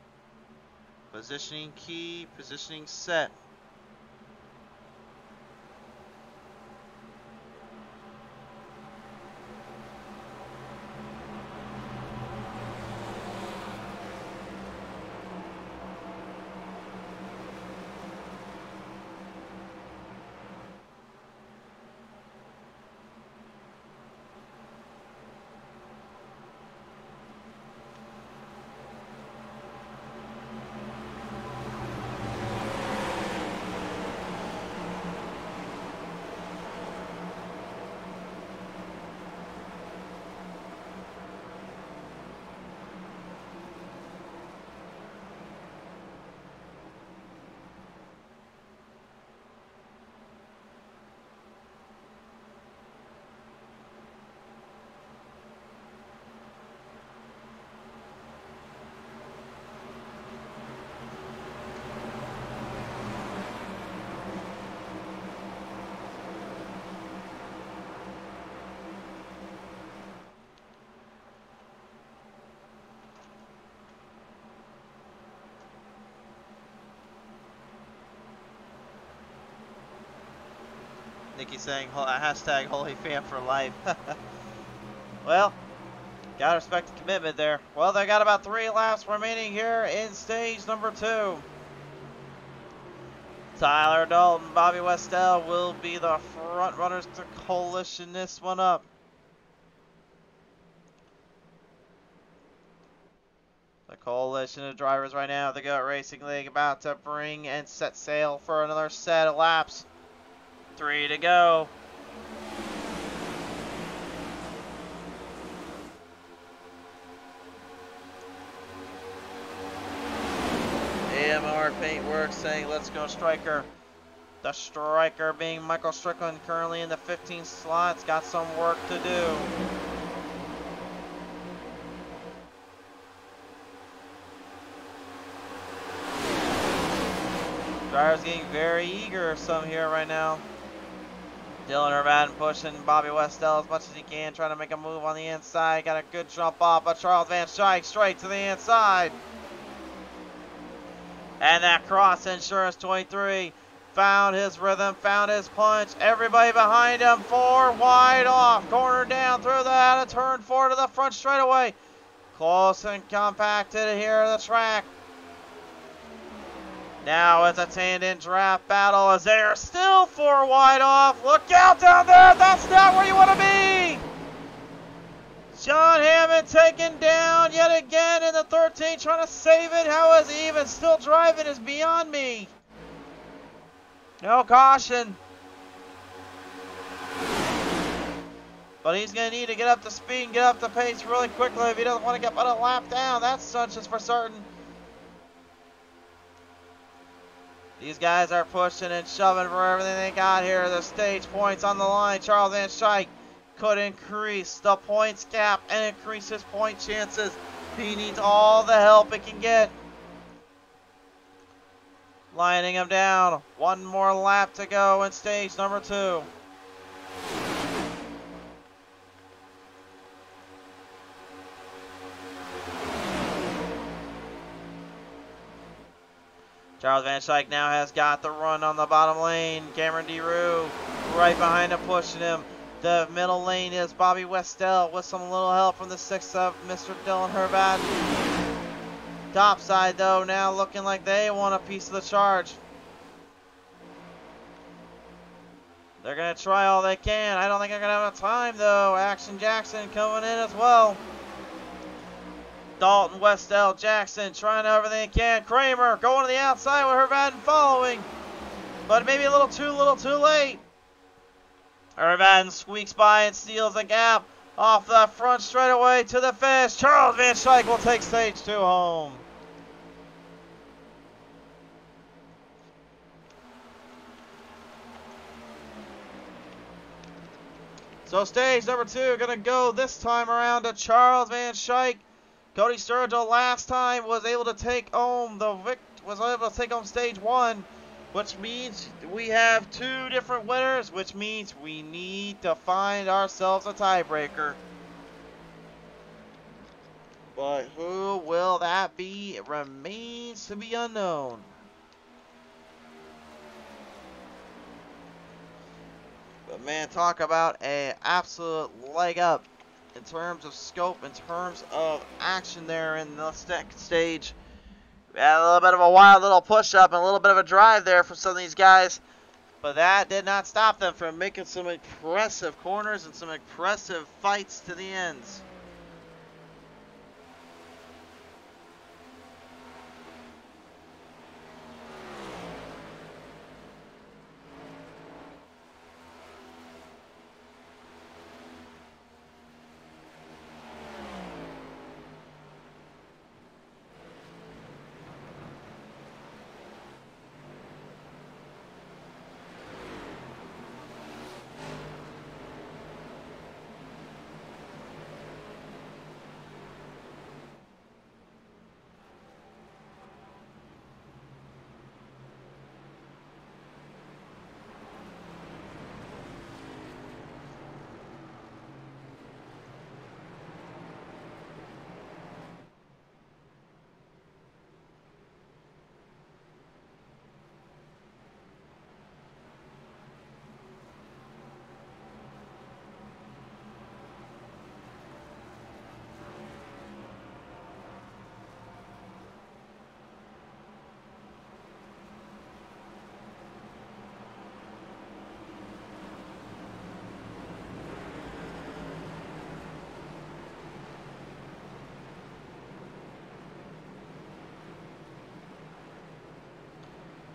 Positioning key. Positioning set. Nikki saying hashtag holy fan for life. Well, gotta respect the commitment there. Well, they got about 3 laps remaining here in stage number 2. Tyler Dalton, Bobby Westell will be the front runners to coalition this one up. The coalition of drivers right now, the GOAT Racing League, about to bring and set sail for another set of laps. 3 to go. AMR Paintworks saying, let's go Striker. The Striker being Michael Strickland, currently in the 15th slot. It's got some work to do. Drivers getting very eager, some here right now. Dylan Herman pushing Bobby Westell as much as he can, trying to make a move on the inside. Got a good jump off, but Charles Van Schaik straight to the inside. And that cross Insurance 23 found his rhythm, found his punch. Everybody behind him, 4 wide off. Corner down through that, a turn 4 to the front straightaway. Close and compacted here at the track. Now it's a tandem draft battle as they are still 4 wide off. Look out down there. That's not where you want to be. John Hammond taken down yet again in the 13, trying to save it. How is he even still driving is beyond me. No caution. But he's going to need to get up to speed and get up to pace really quickly if he doesn't want to get but a lap down. That's such as for certain. These guys are pushing and shoving for everything they got here. The stage points on the line. Charles Van Schaik could increase the points gap and increase his point chances. He needs all the help he can get. Lining him down. 1 more lap to go in stage number 2. Charles Van Schaik now has got the run on the bottom lane. Cameron DeRue right behind him, pushing him. The middle lane is Bobby Westell with some little help from the 6th of Mr. Dylan Herbat. Top side, though, now looking like they want a piece of the charge. They're going to try all they can. I don't think they're going to have enough time, though. Action Jackson coming in as well. Dalton, Westell, Jackson trying everything they can. Kramer going to the outside with Herbatin following. But maybe a little too late. Herbatin squeaks by and steals the gap off the front straightaway to the finish. Charles Van Schaik will take stage 2 home. So stage number 2 going to go this time around to Charles Van Schaik. Cody Sturgill last time was able to take home stage 1, which means we have 2 different winners, which means we need to find ourselves a tiebreaker. But who will that be? It remains to be unknown. But man, talk about an absolute leg up in terms of scope, in terms of action there in the second stage. We had a little bit of a wild little push-up and a little bit of a drive there for some of these guys. But that did not stop them from making some impressive corners and some impressive fights to the ends.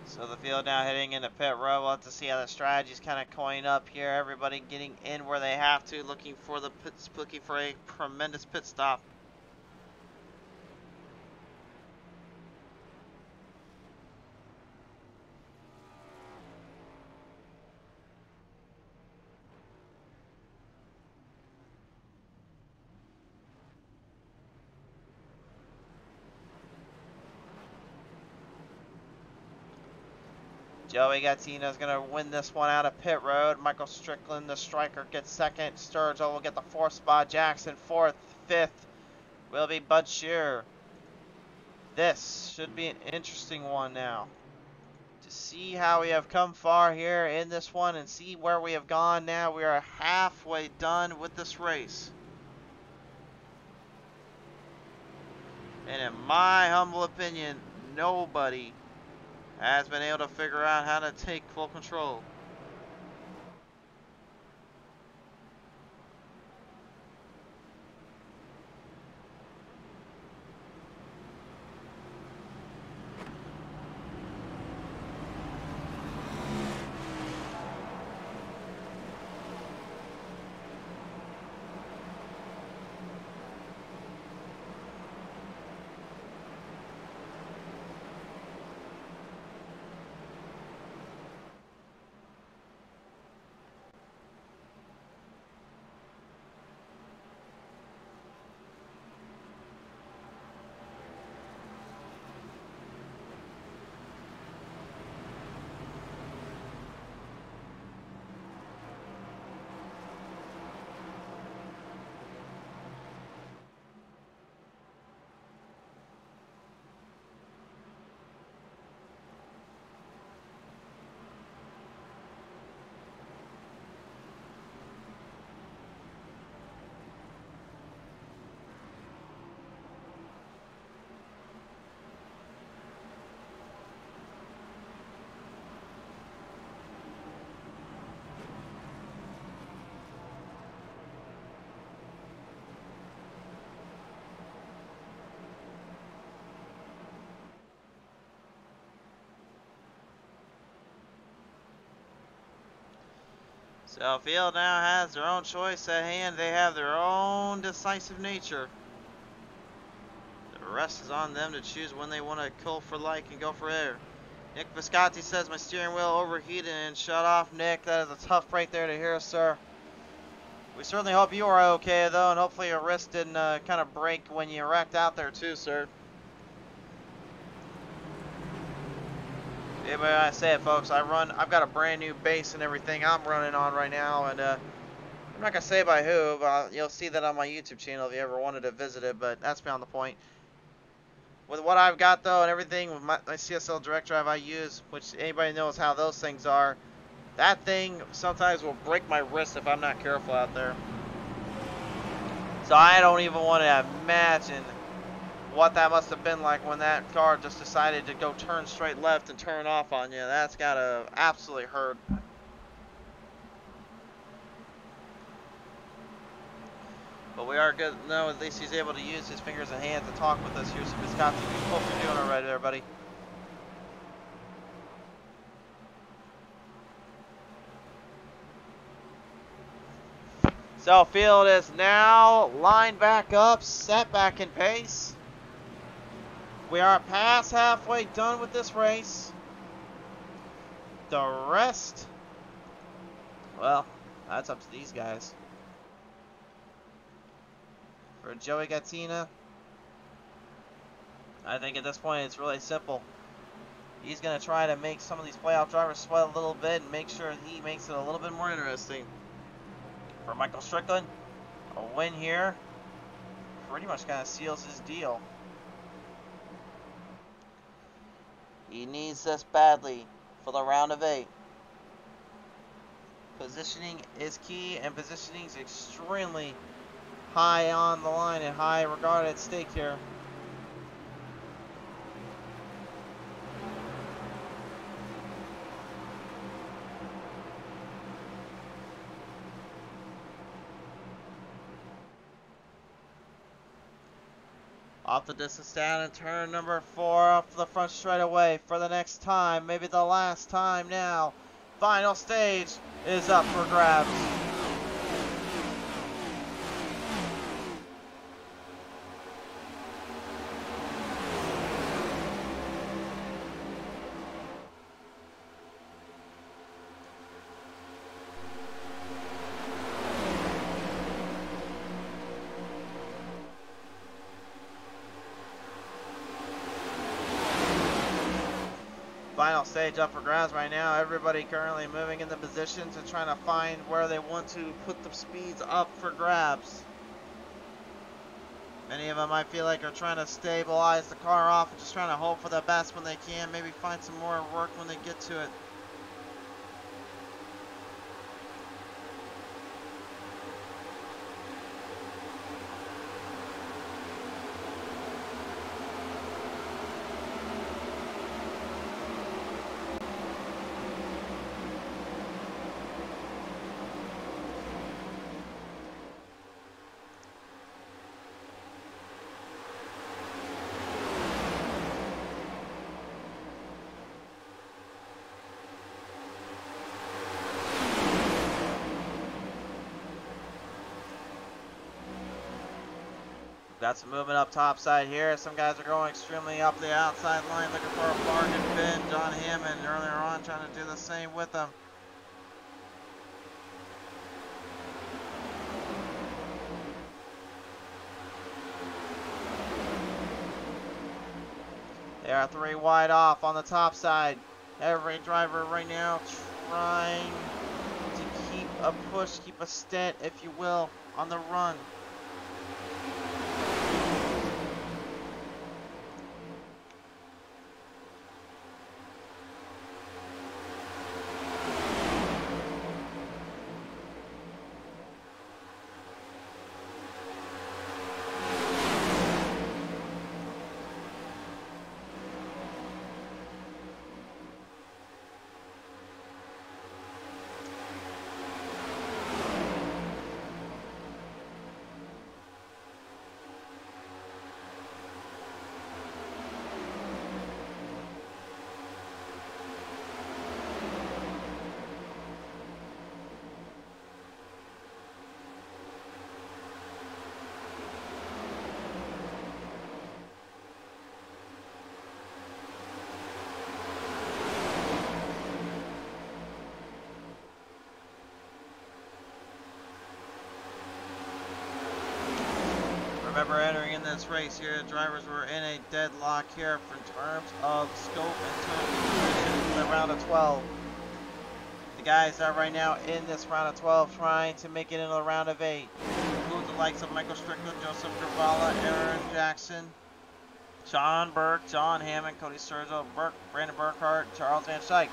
So the field now heading into pit row. We'll have to see how the strategy's kind of coin up here. Everybody getting in where they have to, looking for a tremendous pit stop. Joey Gattino's going to win this one out of pit road. Michael Strickland, the striker, gets second. Sturgill will get the fourth spot. Jackson fourth. Fifth will be Bud Shearer. This should be an interesting one now. To see how we have come far here in this one and see where we have gone now. We are halfway done with this race. And in my humble opinion, nobody has been able to figure out how to take full control. So field now has their own choice at hand. They have their own decisive nature. The rest is on them to choose when they want to kill for like and go for air. Nick Visconti says my steering wheel overheated and shut off. Nick, that is a tough break there to hear, sir. We certainly hope you are okay though, and hopefully your wrist didn't kind of break when you wrecked out there too, sir. Yeah, but I say it, folks. I've got a brand new base and everything I'm running on right now, and I'm not going to say by who, but you'll see that on my YouTube channel if you ever wanted to visit it, but that's beyond the point. With what I've got, though, and everything, with my CSL Direct Drive I use, which anybody knows how those things are, that thing sometimes will break my wrist if I'm not careful out there. So I don't even want to imagine what that must have been like when that car just decided to go turn straight left and turn off on you. That's got to absolutely hurt. But we are good. No, at least he's able to use his fingers and hands to talk with us here. So, Wisconsin, hope you're doing all right there, buddy. So, field is now lined back up, set back in pace. We are past halfway done with this race. The rest, well, that's up to these guys. For Joey Gattina, I think at this point it's really simple. He's going to try to make some of these playoff drivers sweat a little bit and make sure he makes it a little bit more interesting. For Michael Strickland, a win here pretty much kind of seals his deal. He needs this badly for the round of 8. Positioning is key, and positioning is extremely high on the line and high regarded at stake here. Off the distance down and turn number 4 off the front straightaway for the next time, maybe the last time now. Final stage is up for grabs. Final stage up for grabs right now. Everybody currently moving into positions and trying to find where they want to put the speeds up for grabs. Many of them I feel like are trying to stabilize the car off and just trying to hope for the best when they can. Maybe find some more work when they get to it. Got some movement up top side here. Some guys are going extremely up the outside line looking for a bargain bin. John Hammond earlier on trying to do the same with them. They are 3 wide off on the top side. Every driver right now trying to keep a push, keep a stint, if you will, on the run. Remember, entering in this race here, drivers were in a deadlock here in terms of scope and terms of position for the round of 12. The guys are right now in this round of 12 trying to make it into the round of 8. Include the likes of Michael Strickland, Joseph Gravala, Aaron Jackson, John Burke, John Hammond, Cody Sturgill, Brandon Burkhart, Charles Van Schaik.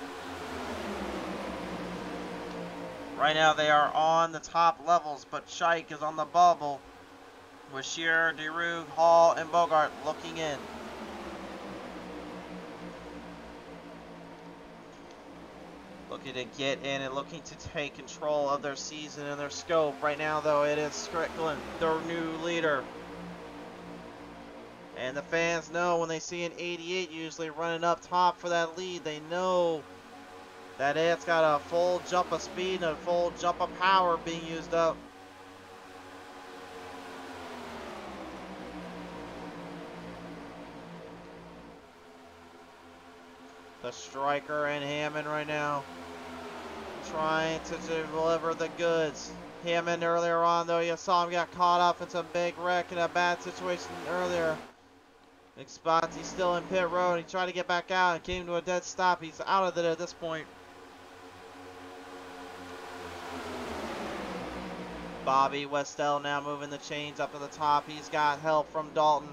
Right now they are on the top levels, but Schaik is on the bubble with Shearer, DeRue, Hall, and Bogart looking in. Looking to get in and looking to take control of their season and their scope. Right now, though, it is Strickland, their new leader. And the fans know when they see an 88 usually running up top for that lead, they know that it's got a full jump of speed and a full jump of power being used up. The striker and Hammond right now trying to deliver the goods. Hammond earlier on, though, you saw him get caught up in some big wreck in a bad situation earlier. Expanti's still in pit road. He tried to get back out and came to a dead stop. He's out of it at this point. Bobby Westell now moving the chains up to the top. He's got help from Dalton.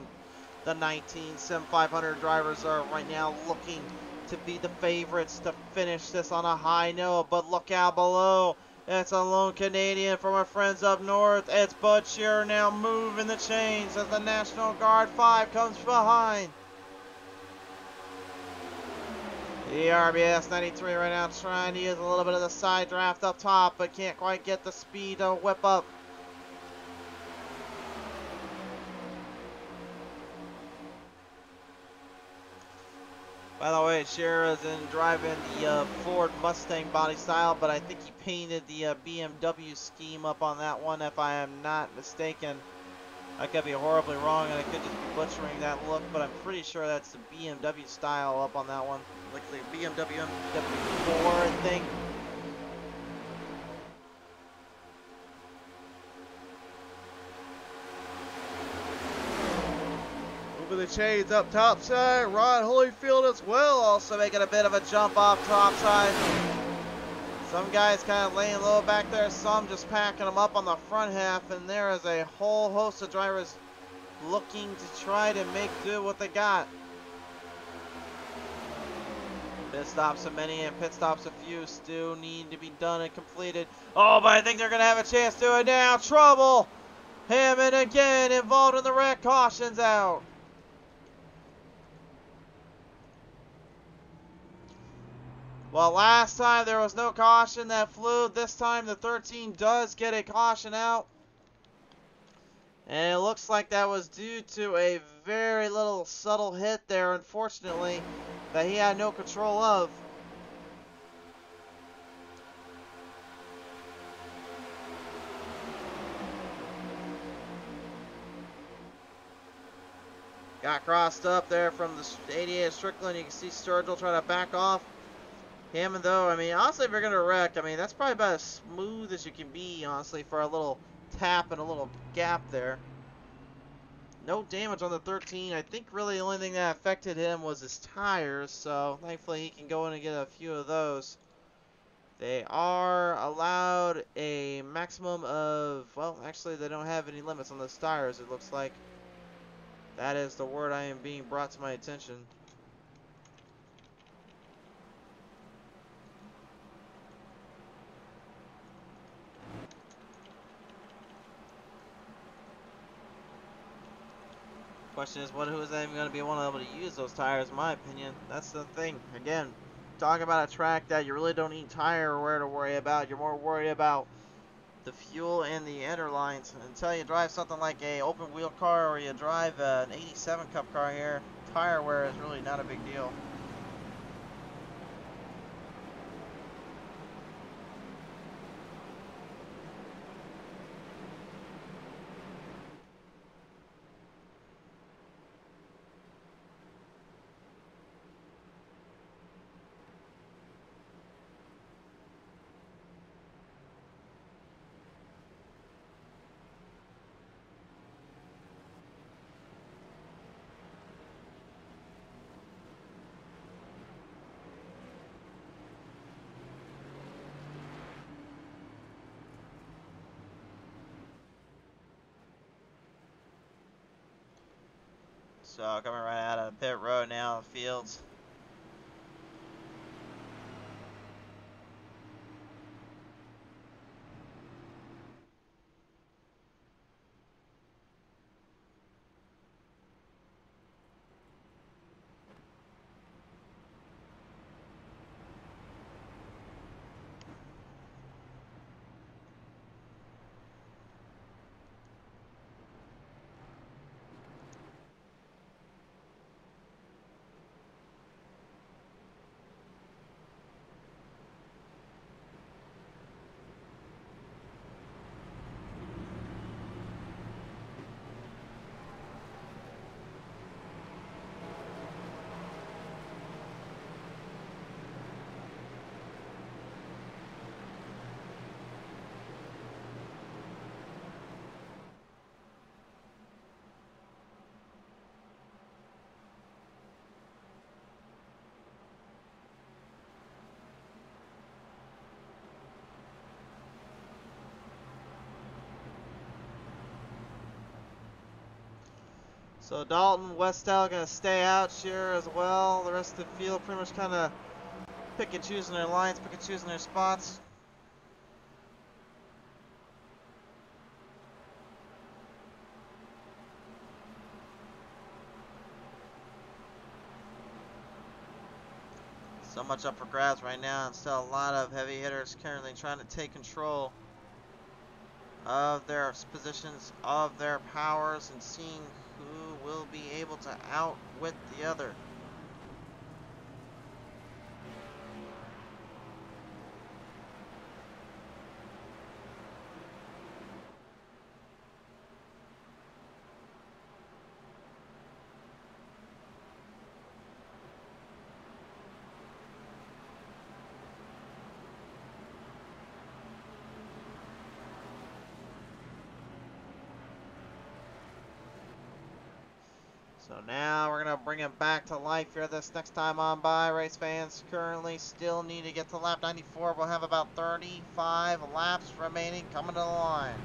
The 19 Sim 500 drivers are right now looking to be the favorites to finish this on a high note. But look out below. It's a lone Canadian from our friends up north. It's Bud Shearer now moving the chains as the National Guard 5 comes behind. The RBS 93 right now trying to use a little bit of the side draft up top, but can't quite get the speed to whip up. By the way, Shearer is in driving the Ford Mustang body style, but I think he painted the BMW scheme up on that one, if I am not mistaken. I could be horribly wrong, and I could just be butchering that look, but I'm pretty sure that's the BMW style up on that one. Like the BMW M4 thing. Moving the chains up top side. Ron Holyfield as well, also making a bit of a jump off top side. Some guys kind of laying low back there, some just packing them up on the front half, and there is a whole host of drivers looking to try to make do what they got. Pit stops a many and pit stops a few still need to be done and completed. Oh, but I think they're going to have a chance to do it now. Trouble! Hammond again involved in the wreck. Caution's out. Well, last time there was no caution that flew. This time the 13 does get a caution out. And it looks like that was due to a very little subtle hit there, unfortunately, that he had no control of. Got crossed up there from the 88 Strickland. You can see Sturgill trying to back off. Hammond, though, I mean, honestly, if you're going to wreck, I mean, that's probably about as smooth as you can be, honestly, for a little tap and a little gap there. No damage on the 13. I think really the only thing that affected him was his tires, so thankfully he can go in and get a few of those. They are allowed a maximum of, well, actually they don't have any limits on those tires, it looks like. That is the word I am being brought to my attention. Question is, who is even going to be able to use those tires, in my opinion? That's the thing. Again, talking about a track that you really don't need tire wear to worry about. You're more worried about the fuel and the inner lines. Until you drive something like a open wheel car or you drive an 87 Cup car here, tire wear is really not a big deal. So coming right out of pit road now, the fields. So Dalton, Westell going to stay out here as well. The rest of the field pretty much kind of pick and choosing their lines, pick and choosing their spots. So much up for grabs right now, and still a lot of heavy hitters currently trying to take control of their positions, of their powers, and seeing who will be able to outwit the other. So now we're going to bring him back to life here this next time on by. Race fans currently still need to get to lap 94. We'll have about 35 laps remaining coming to the line.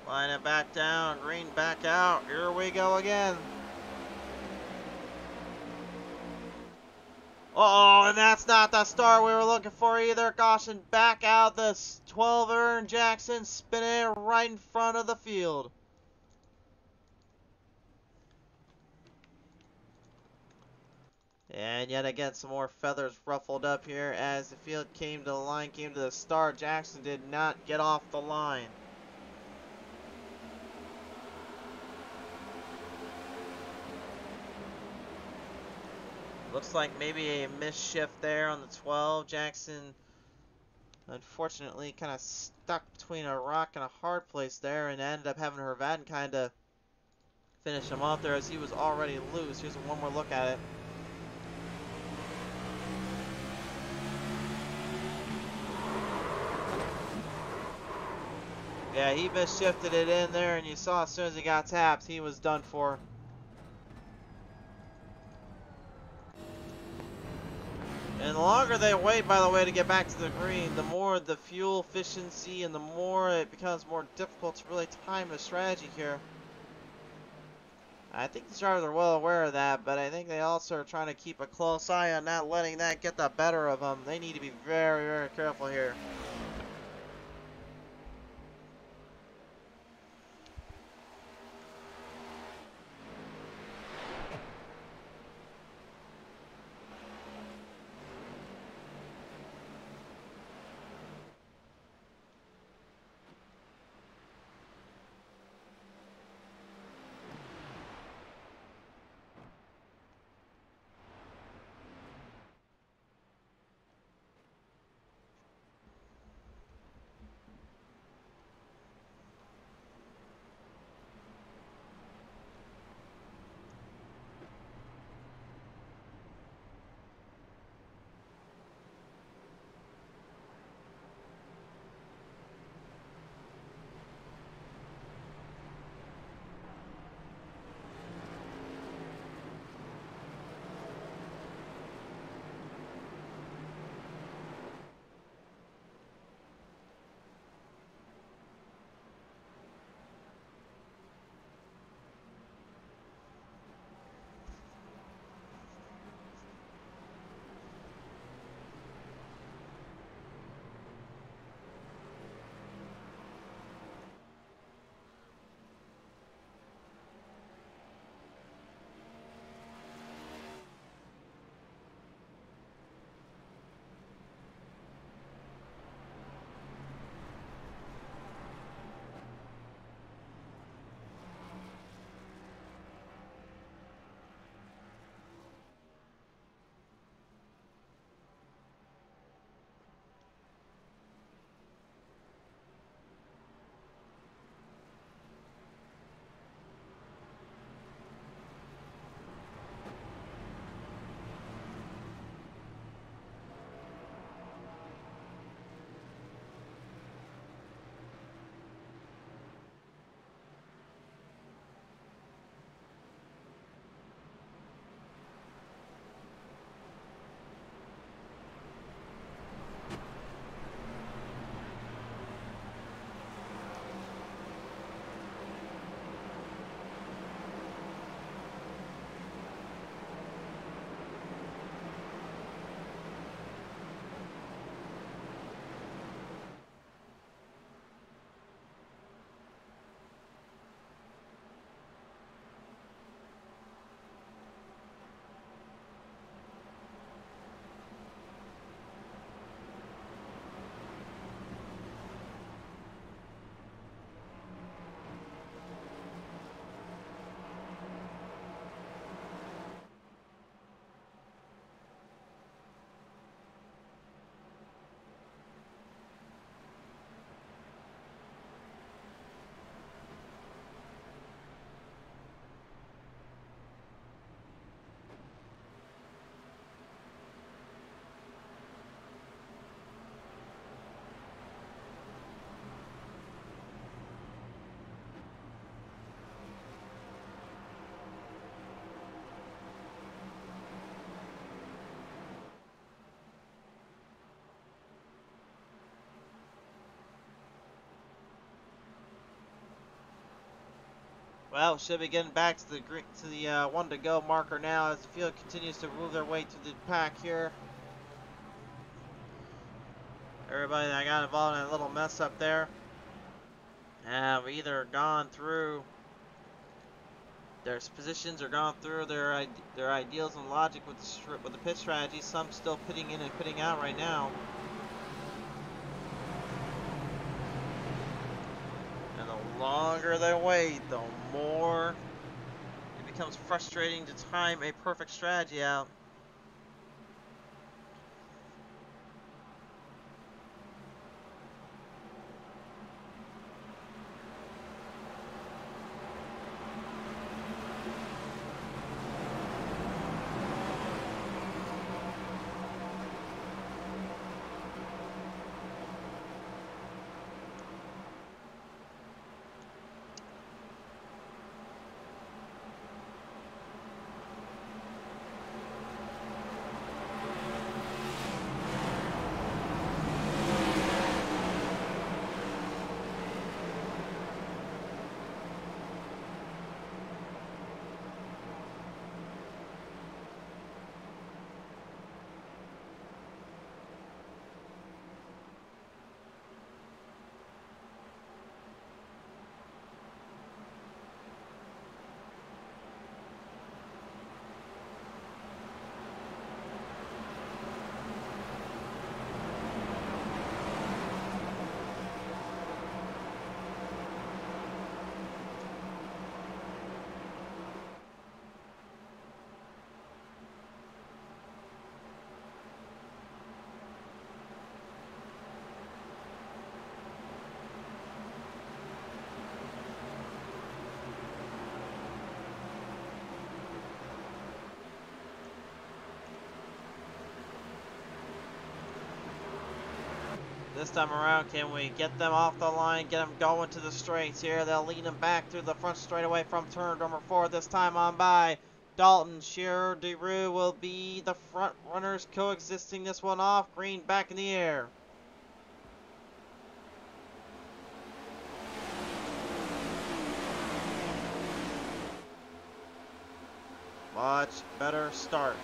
Line it back down, green back out. Here we go again. Oh, and that's not the start we were looking for either. Caution back out. The 12 Aaron Jackson spinning it right in front of the field. And yet again, some more feathers ruffled up here as the field came to the line, came to the start. Jackson did not get off the line. Looks like maybe a misshift there on the 12. Jackson, unfortunately, kind of stuck between a rock and a hard place there and ended up having Hervatin kind of finish him off there as he was already loose. Here's one more look at it. Yeah, he misshifted it in there, and you saw as soon as he got tapped, he was done for. And the longer they wait, by the way, to get back to the green, the more the fuel efficiency and the more it becomes more difficult to really time the strategy here. I think the drivers are well aware of that, but I think they also are trying to keep a close eye on not letting that get the better of them. They need to be very, very careful here. Well, should be getting back to the one to go marker now as the field continues to move their way to the pack here. Everybody that got involved in a little mess up there have either gone through their positions or gone through their ideals and logic with the pit strategy. Some still pitting in and pitting out right now. And the longer they wait, the more it becomes frustrating to time a perfect strategy out. This time around, can we get them off the line, get them going to the straights here? They'll lead them back through the front straightaway from turn number 4. This time on by Dalton. Shearer, DeRue will be the front runners coexisting this one off. Green back in the air. Much better start.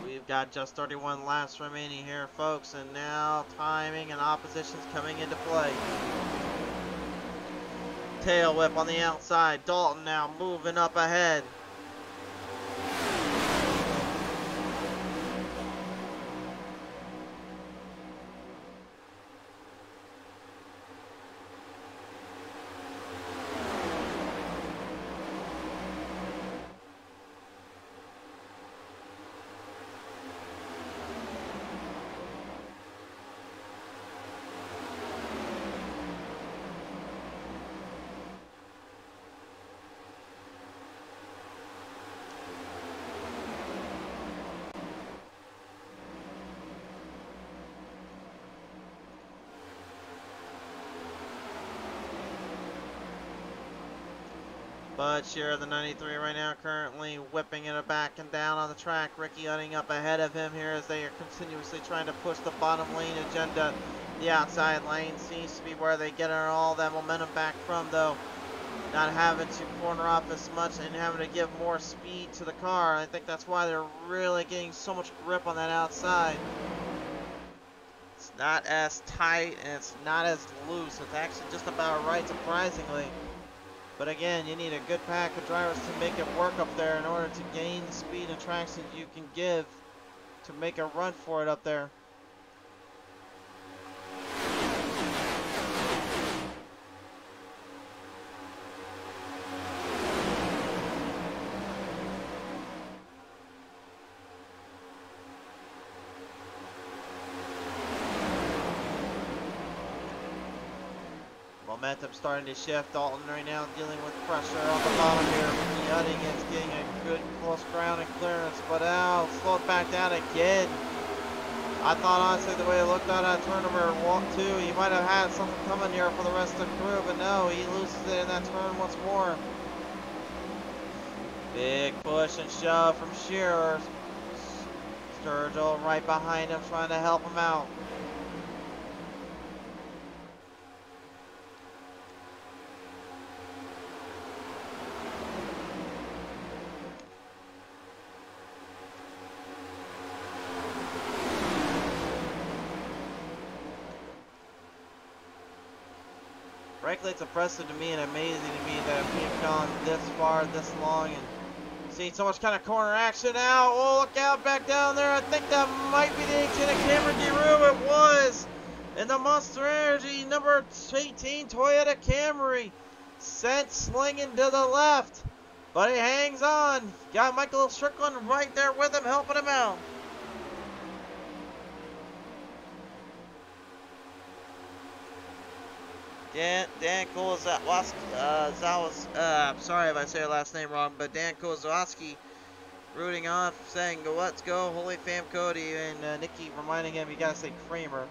We've got just 31 laps remaining here, folks, and now timing and opposition's coming into play. Tail whip on the outside. Dalton now moving up ahead. But Shearer, the 93 right now, currently whipping it back and down on the track. Ricky Utting up ahead of him here as they are continuously trying to push the bottom lane agenda. The outside lane seems to be where they get all that momentum back from, though. Not having to corner off as much and having to give more speed to the car. I think that's why they're really getting so much grip on that outside. It's not as tight and it's not as loose. It's actually just about right, surprisingly. But again, you need a good pack of drivers to make it work up there in order to gain the speed and traction you can give to make a run for it up there. Momentum starting to shift. Dalton right now dealing with pressure on the bottom here. Utting is getting a good close ground and clearance, but now slowed back down again. I thought honestly the way it looked out at turn number 2, he might have had something coming here for the rest of the crew, but no, he loses it in that turn once more. Big push and shove from Shearer. Sturgill right behind him trying to help him out. Frankly, it's impressive to me and amazing to me that we've gone this far, this long, and seen so much kind of corner action now. Oh, look out, back down there. I think that might be the 18 of Cameron DeRue. It was. And the Monster Energy number 18 Toyota Camry sent slinging to the left. But he hangs on. Got Michael Strickland right there with him, helping him out. Dan Kozłowski, sorry if I say your last name wrong, but Dan Kozłowski rooting on, saying, let's go, Holy Fam Cody, and Nikki reminding him, you gotta say Kramer.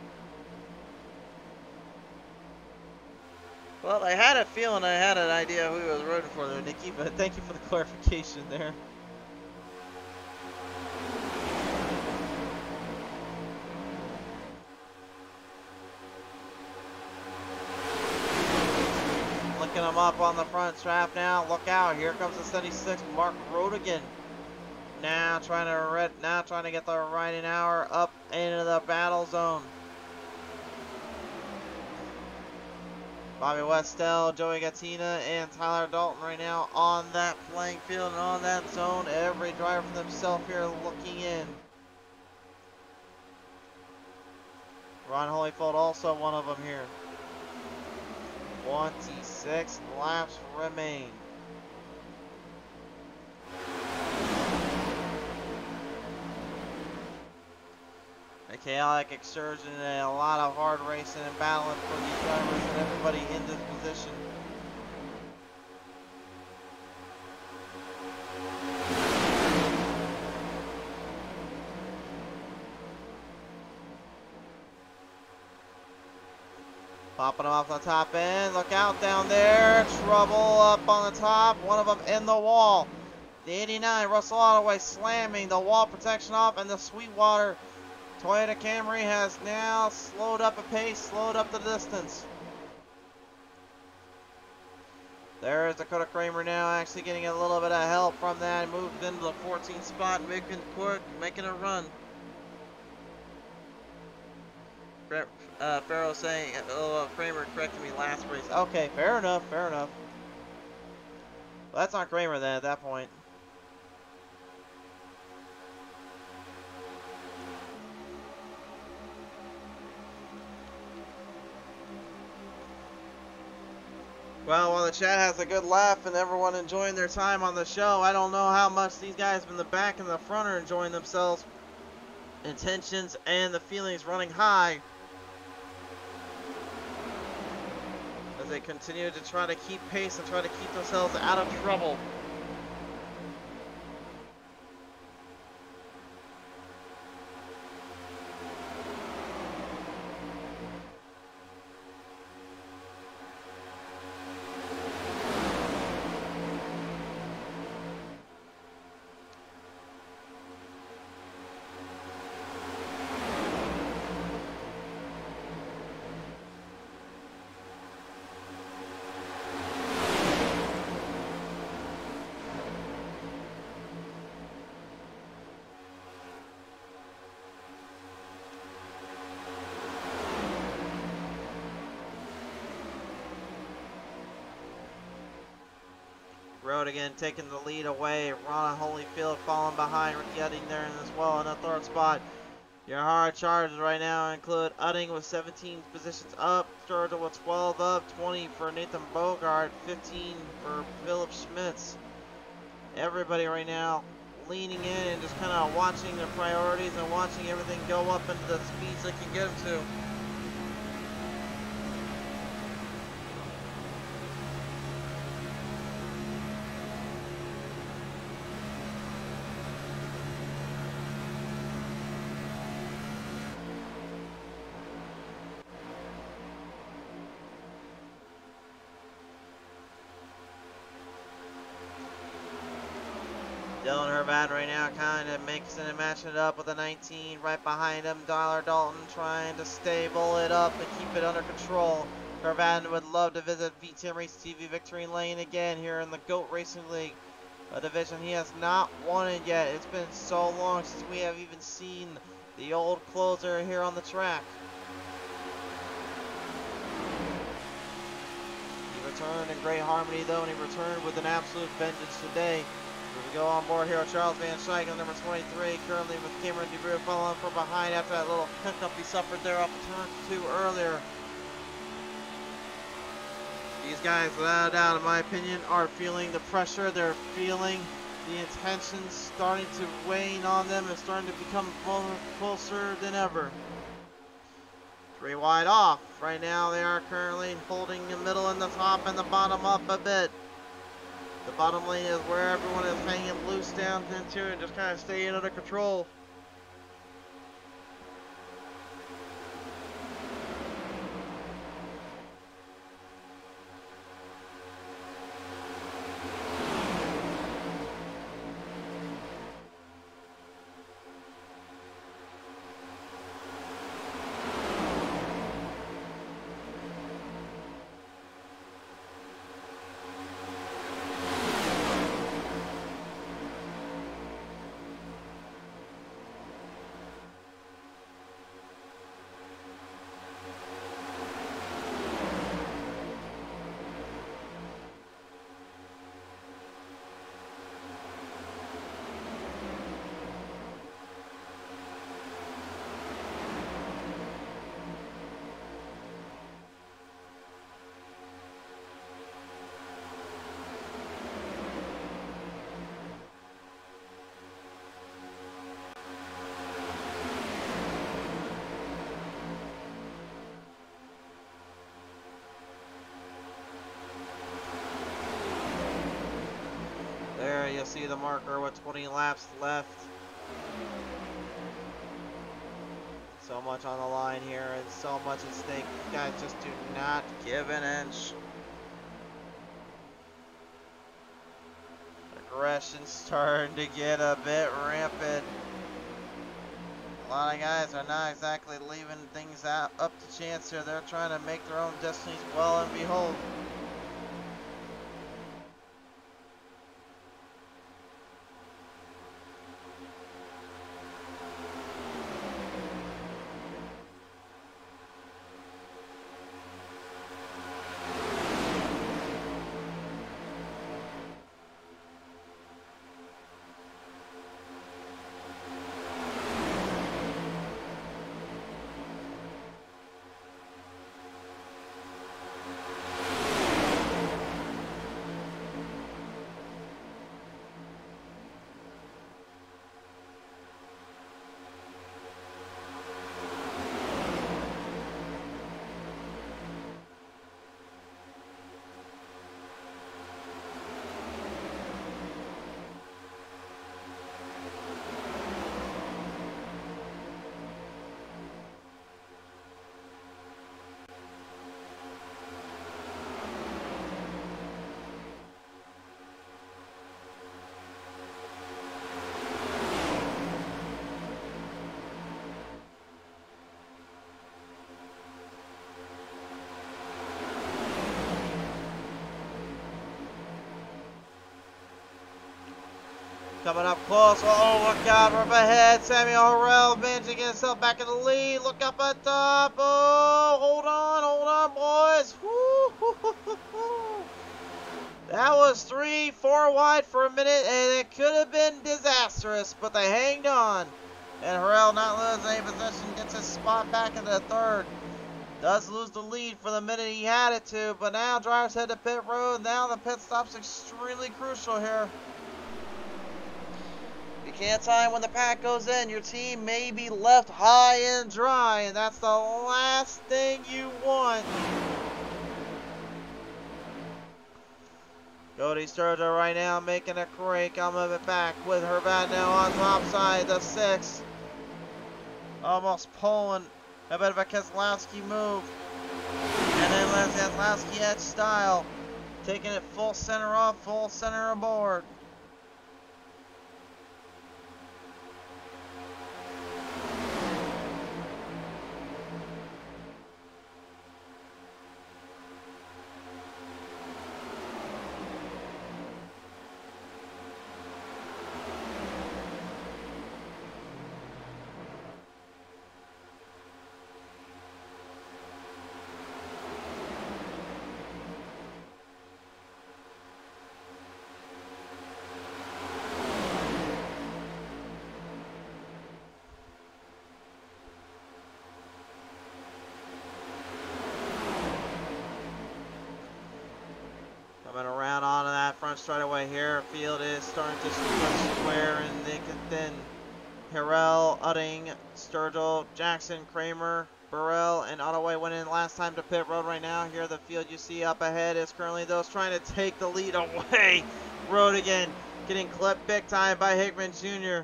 Well, I had a feeling I had an idea who he was rooting for there, Nikki, but thank you for the clarification there. Him up on the front strap now. Look out! Here comes the 76 Mark Rodigan. Now trying to get the riding hour up into the battle zone. Bobby Westell, Joey Gattina, and Tyler Dalton right now on that playing field and on that zone. Every driver for themselves here looking in. Ron Holyfield also one of them here. 26 laps remain. A chaotic excursion and a lot of hard racing and battling for these drivers and everybody in this position. Popping them off the top end. Look out down there. Trouble up on the top. One of them in the wall. The 89 Russell Ottaway slamming the wall protection off, and the Sweetwater Toyota Camry has now slowed up a pace, slowed up the distance. There's Dakota Kramer now actually getting a little bit of help from that. Moved into the 14th spot, making a run. Farrell saying, Kramer corrected me last race. Okay, fair enough, fair enough. Well, that's not Kramer then at that point. Well, while the chat has a good laugh and everyone enjoying their time on the show, I don't know how much these guys in the back and the front are enjoying themselves. Intentions and the feelings running high as they continue to try to keep pace and try to keep themselves out of trouble. Road again taking the lead away. Ron Holyfield falling behind, getting there as well in the third spot. Your hard charges right now include Utting with 17 positions up, Sturgill with 12 up, 20 for Nathan Bogart, 15 for Philip Schmitz. Everybody right now leaning in and just kind of watching their priorities and watching everything go up into the speeds they can get them to. Dylan Hervad right now kind of mixing and matching it up with a 19 right behind him. Tyler Dalton trying to stable it up and keep it under control. Hervad would love to visit PTM Racing TV Victory Lane again here in the GOAT Racing League, a division he has not won it yet. It's been so long since we have even seen the old closer here on the track. He returned in great harmony though, and he returned with an absolute vengeance today. We go on board here with Charles Van Schaik on number 23, currently with Cameron DeBrew following from behind after that little hiccup he suffered there off turn 2 earlier. These guys, without a doubt, in my opinion, are feeling the pressure. They're feeling the intentions starting to wane on them and starting to become closer than ever. 3 wide off. Right now they are currently holding the middle and the top and the bottom up a bit. The bottom lane is where everyone is hanging loose down into and just kind of staying under control. There you'll see the marker with 20 laps left. So much on the line here and so much at stake. You guys just do not give an inch. Aggression's starting to get a bit rampant. A lot of guys are not exactly leaving things up to chance here. They're trying to make their own destinies. Well and behold. Coming up close. Oh, look out. We're up ahead. Samuel Harrell managing to get himself back in the lead. Look up at top. Oh, hold on, boys. Woo-hoo-hoo-hoo-hoo. That was 3-4 wide for a minute, and it could have been disastrous, but they hanged on. And Harrell, not losing any possession, gets his spot back in the third. Does lose the lead for the minute he had it to, but now drivers head to pit road. Now the pit stop's extremely crucial here. You can't time when the pack goes in. Your team may be left high and dry, and that's the last thing you want. Cody Sturgill right now making a crank. I'll move it back with Herbat now on top side, the 6. Almost pulling a bit of a Keselowski move. And then let's Keselowski edge style. Taking it full center off, full center aboard. Coming around onto that front straightaway here. Field is starting to square and they can then Harrell, Udding, Sturgill, Jackson, Kramer, Burrell, and Ottaway went in last time to pit road right now. Here the field you see up ahead is currently those trying to take the lead away. Road again, getting clipped big time by Hickman Jr.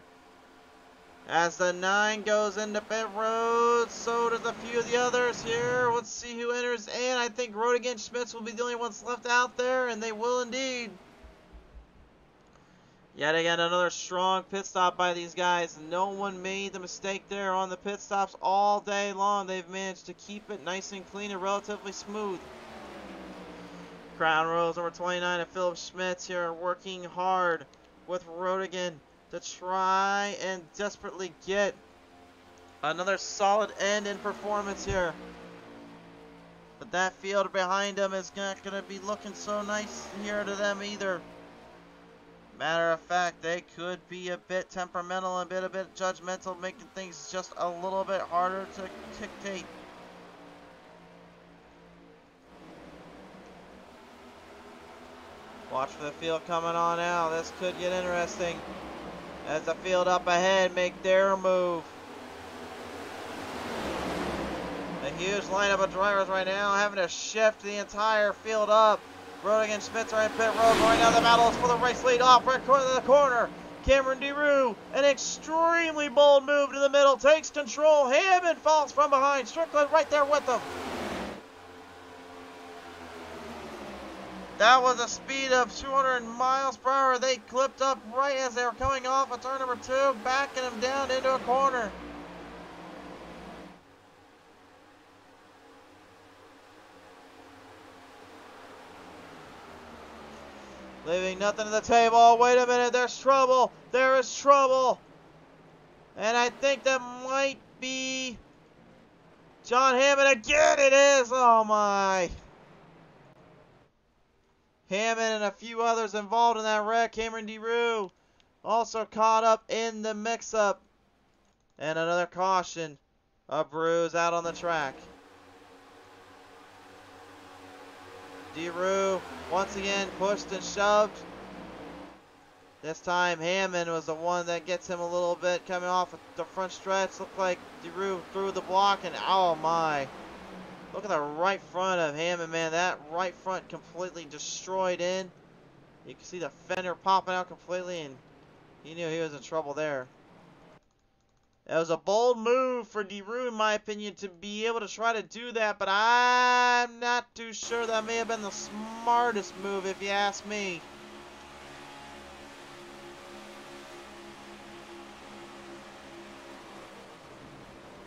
As the 9 goes into pit road, so does a few of the others here. Let's see who enters in. I think Rodigan Schmitz will be the only ones left out there, and they will indeed. Yet again, another strong pit stop by these guys. No one made the mistake there on the pit stops all day long. They've managed to keep it nice and clean and relatively smooth. Crown Rose number 29 and Philip Schmitz here working hard with Rodigan to try and desperately get another solid end in performance here. But that field behind them is not going to be looking so nice here to them either. Matter of fact, they could be a bit temperamental and a bit judgmental, making things just a little bit harder to dictate. Watch for the field coming on out. This could get interesting as the field up ahead make their move. A huge lineup of drivers right now having to shift the entire field up. Rodigan Schmitz are in pit road. Right now the battle is for the race lead off right corner of the corner. Cameron DeRue, an extremely bold move to the middle, takes control. Hammond falls from behind. Strickland right there with him. That was a speed of 200 miles per hour. They clipped up right as they were coming off of turn number 2, backing him down into a corner. Leaving nothing to the table. Oh, wait a minute, there's trouble. There is trouble. And I think that might be John Hammond again. It is. Oh, my. Hammond and a few others involved in that wreck. Cameron DeRue also caught up in the mix-up. And another caution. A bruise out on the track. DeRue once again pushed and shoved. This time Hammond was the one that gets him a little bit coming off the front stretch. Looked like DeRue threw the block and oh my. Look at the right front of Hammond, man. That right front completely destroyed in. You can see the fender popping out completely and he knew he was in trouble there. It was a bold move for DeRue, in my opinion, to be able to try to do that, but I'm not too sure that may have been the smartest move, if you ask me.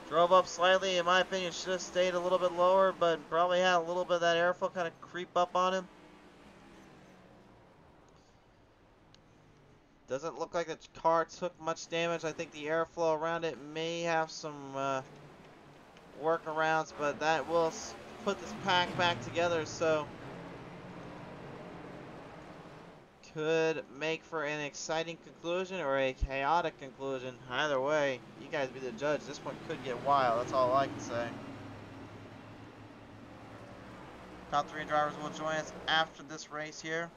Drove up slightly, in my opinion, should have stayed a little bit lower, but probably had a little bit of that airflow kind of creep up on him. Doesn't look like the car took much damage. I think the airflow around it may have some workarounds, but that will put this pack back together, so could make for an exciting conclusion or a chaotic conclusion. Either way, you guys be the judge. This one could get wild. That's all I can say. Top 3 drivers will join us after this race here.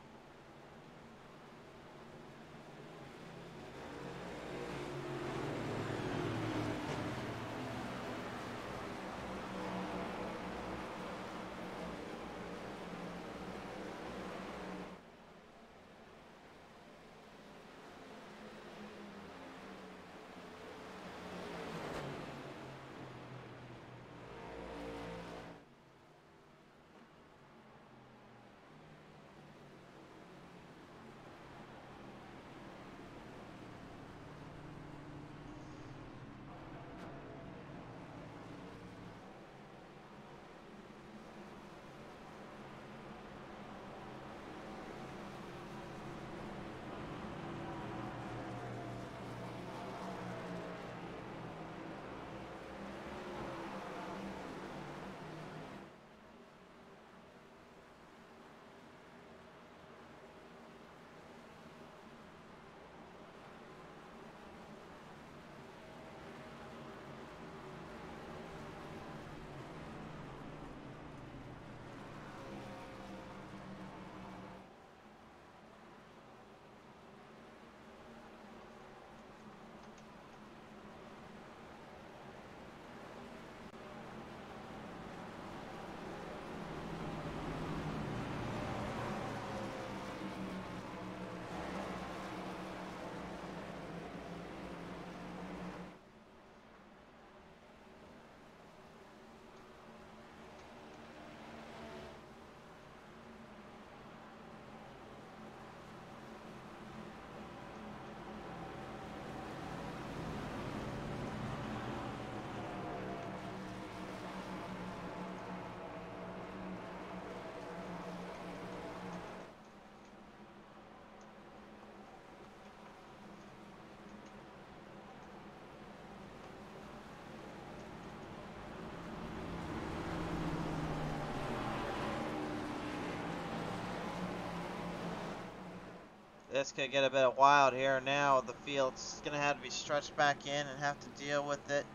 This could get a bit wild here now. The field's going to have to be stretched back in and have to deal with it.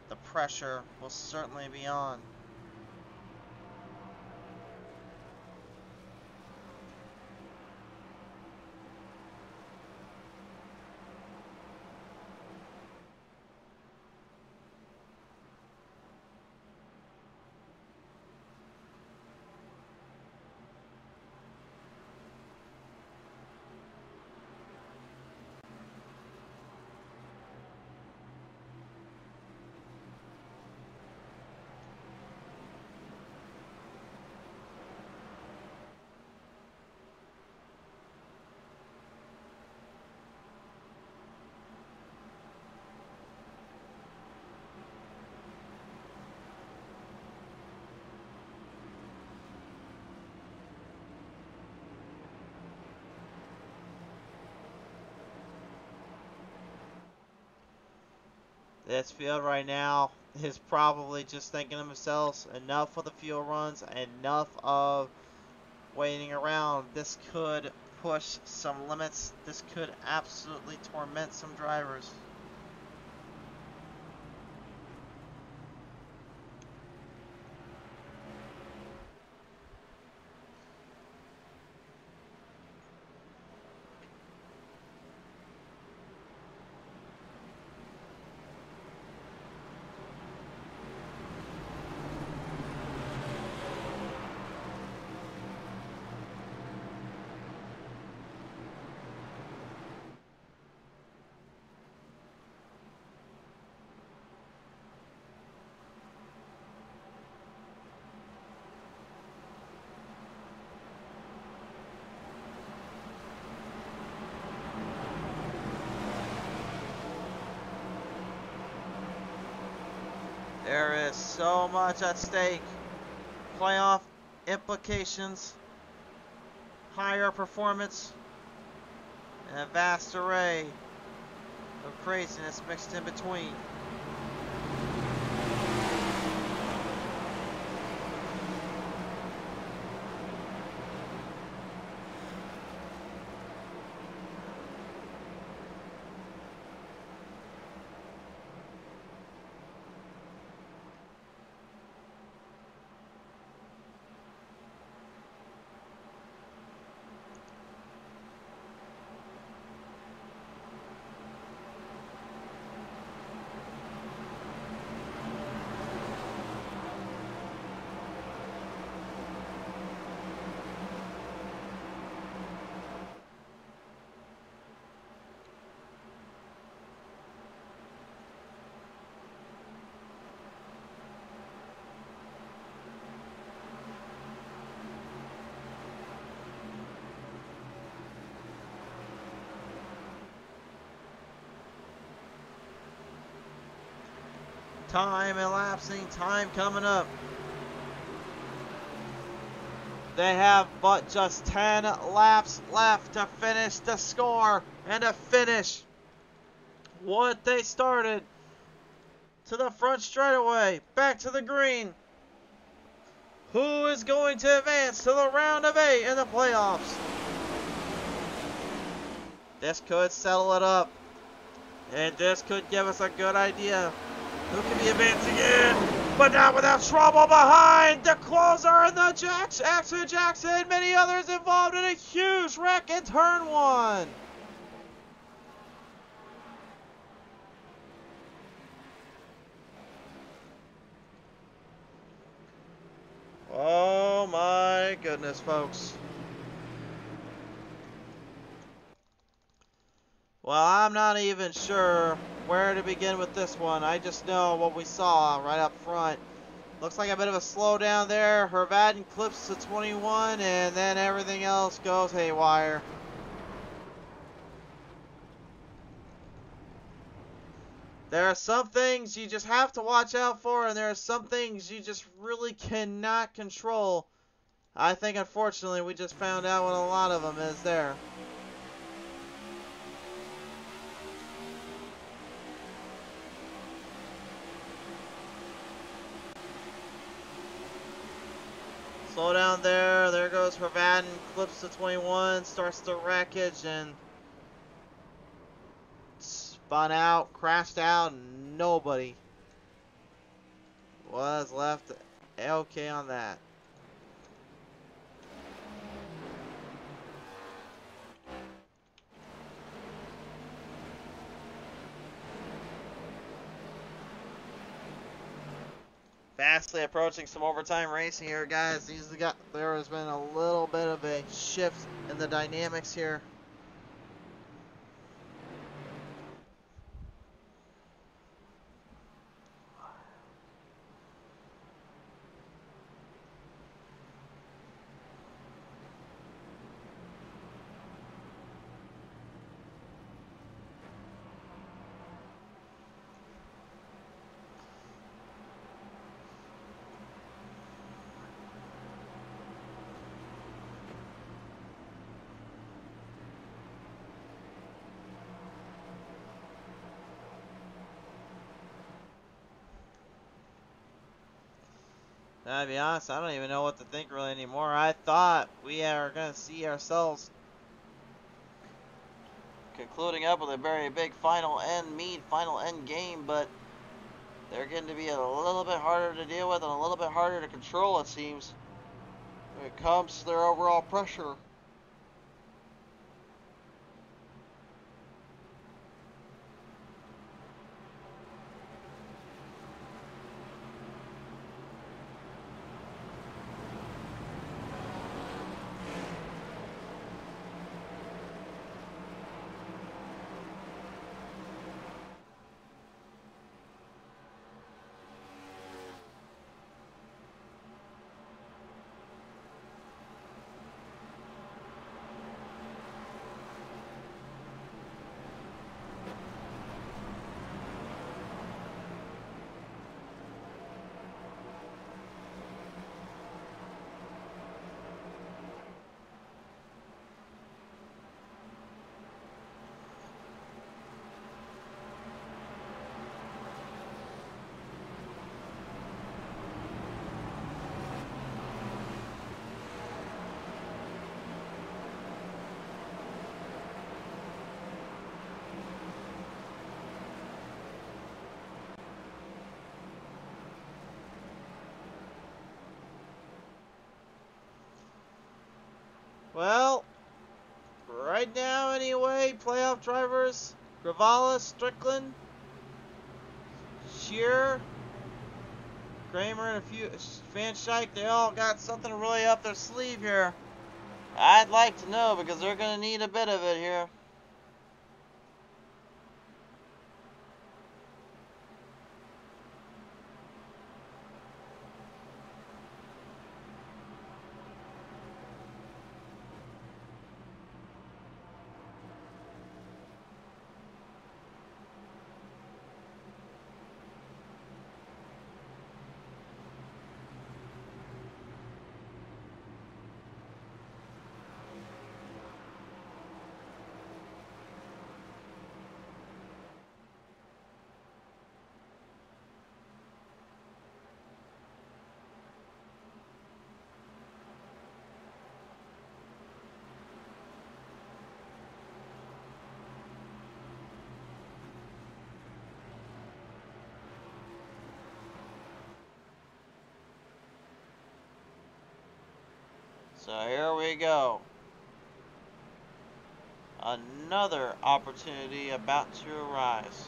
The pressure will certainly be on. This field right now is probably just thinking to themselves, enough of the fuel runs, enough of waiting around. This could push some limits. This could absolutely torment some drivers. There is so much at stake. Playoff implications, higher performance, and a vast array of craziness mixed in between. Time elapsing, time coming up. They have but just 10 laps left to finish the score and to finish what they started. To the front straightaway, back to the green. Who is going to advance to the round of 8 in the playoffs? This could settle it up, and this could give us a good idea who can be advancing in, but not without trouble behind. The closer and the Jackson, many others involved in a huge wreck in turn 1. Oh my goodness, folks. Well, I'm not even sure where to begin with this one. I just know what we saw right up front. Looks like a bit of a slowdown there. Hervatin clips to 21, and then everything else goes haywire. There are some things you just have to watch out for, and there are some things you just really cannot control. I think, unfortunately, we just found out what a lot of them is there. Slow down there. There goes Hervatin. Clips to 21. Starts the wreckage and spun out, crashed out, and nobody was left okay on that. Fastly approaching some overtime racing here, guys. There has been a little bit of a shift in the dynamics here. To be honest, I don't even know what to think really anymore. I thought we are going to see ourselves concluding up with a very big final end game, but they're getting to be a little bit harder to deal with and a little bit harder to control, it seems, when it comes to their overall pressure. Well, right now anyway, playoff drivers, Gravales, Strickland, Shearer, Kramer, and a few Van Schaik, they all got something really up their sleeve here. I'd like to know because they're going to need a bit of it here. So here we go. Another opportunity about to arise.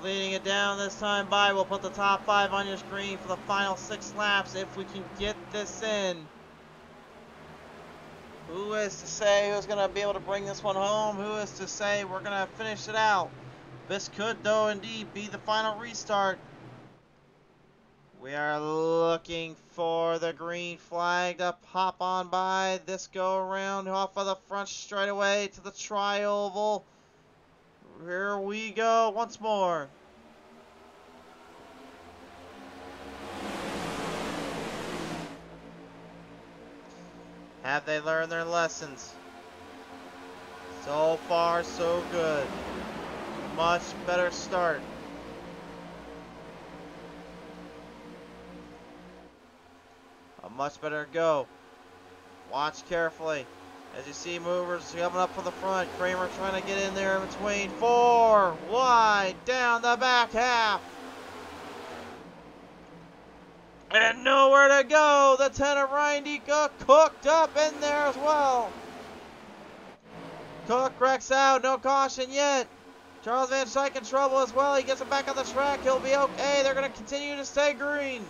Leading it down this time by, we'll put the top 5 on your screen for the final 6 laps if we can get this in. Who is to say who's going to be able to bring this one home? Who is to say we're going to finish it out? This could, though, indeed be the final restart. We are looking for the green flag to pop on by this go around off of the front straightaway to the tri-oval. Here we go once more. Have they learned their lessons? So far, so good. Much better start. A much better go. Watch carefully. As you see movers coming up from the front. Kramer trying to get in there in between. 4 wide down the back half. And nowhere to go. The 10 of Ryan D. Cook cooked up in there as well. Cook wrecks out. No caution yet. Charles Van Slyke in trouble as well. He gets it back on the track. He'll be okay. They're going to continue to stay green.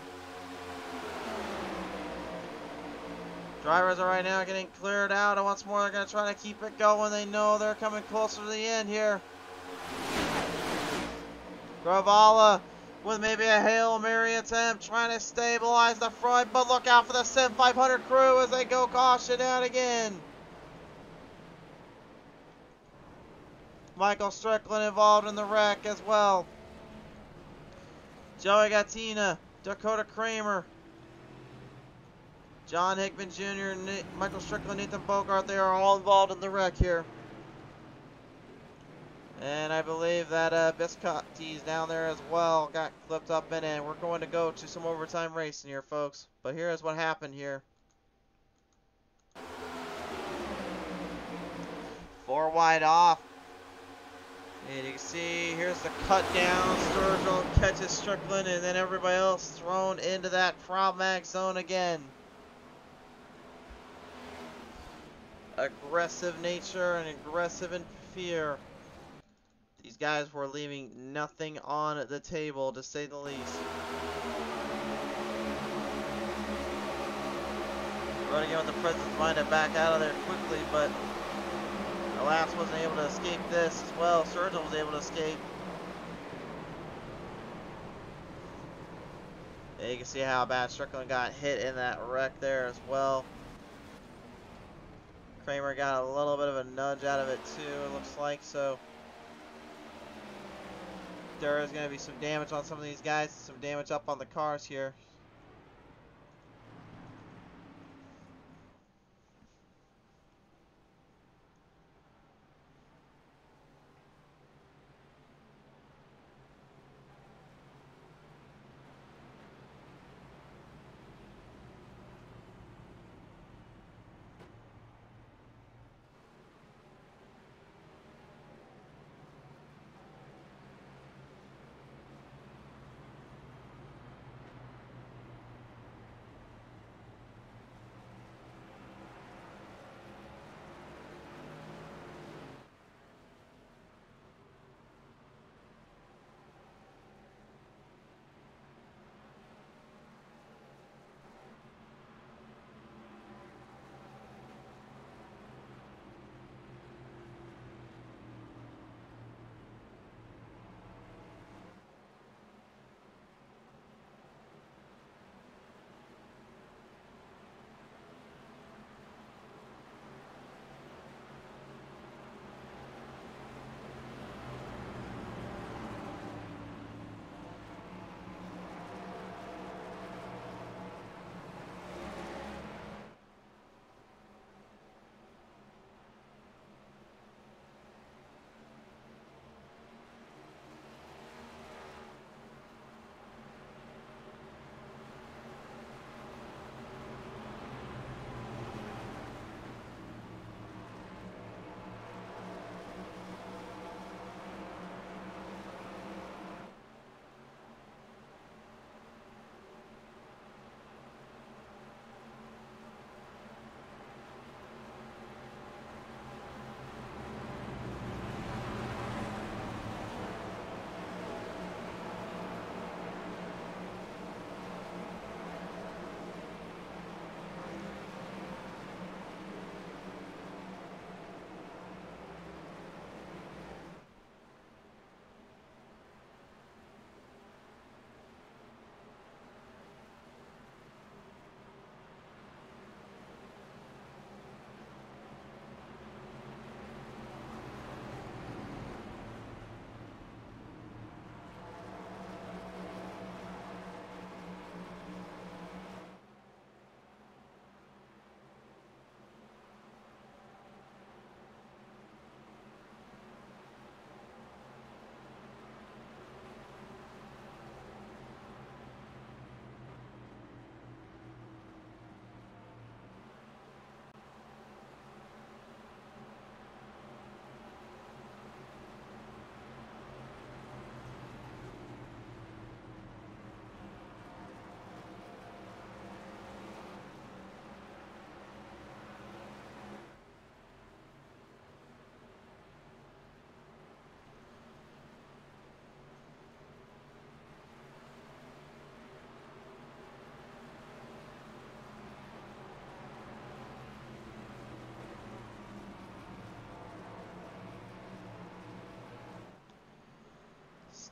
Drivers are right now getting cleared out, and once more they're going to try to keep it going. They know they're coming closer to the end here. Gravala with maybe a Hail Mary attempt, trying to stabilize the front, but look out for the Sim 500 crew as they go caution out again. Michael Strickland involved in the wreck as well. Joey Gattina, Dakota Kramer, John Hickman Jr., Michael Strickland, Nathan Bogart, they are all involved in the wreck here. And I believe that Biscotti's down there as well got clipped up in it. We're going to go to some overtime racing here, folks. But here's what happened here. 4 wide off. And you can see, here's the cut down. Sturgill catches Strickland, and then everybody else thrown into that Proud Mag zone again. Aggressive nature and aggressive in fear. These guys were leaving nothing on the table, to say the least. Running in with the presence of mind to back out of there quickly, but Alas wasn't able to escape this as well. Sturgill was able to escape. Yeah, you can see how bad Strickland got hit in that wreck there as well. Kramer got a little bit of a nudge out of it too, it looks like. So there is going to be some damage on some of these guys, some damage up on the cars here.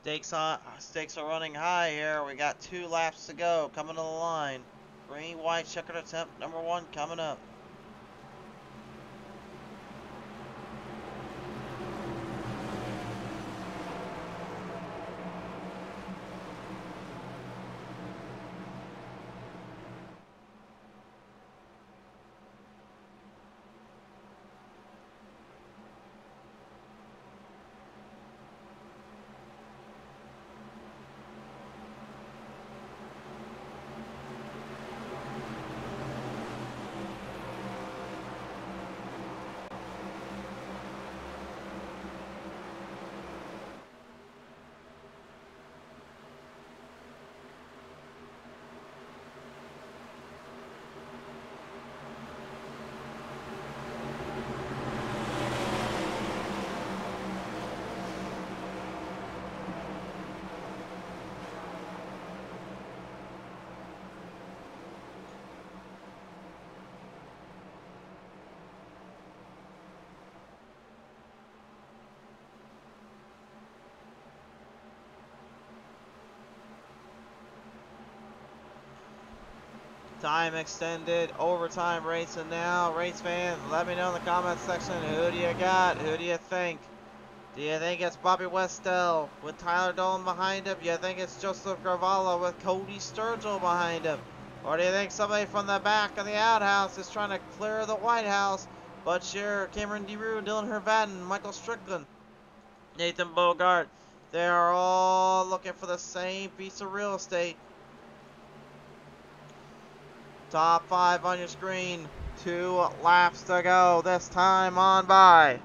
Stakes are running high here. We got 2 laps to go. Coming to the line. Green, white, checkered attempt. Number 1 coming up. Time extended, overtime racing now. Race fans, let me know in the comments section, who do you got? Who do you think? Do you think it's Bobby Westell with Tyler Dolan behind him? Do you think it's Joseph Gravalla with Cody Sturgill behind him? Or do you think somebody from the back of the outhouse is trying to clear the White House? Bud Shearer, Cameron DeRue, Dylan Hervatin, Michael Strickland, Nathan Bogart. They are all looking for the same piece of real estate. Top 5 on your screen. 2 laps to go. This time on by.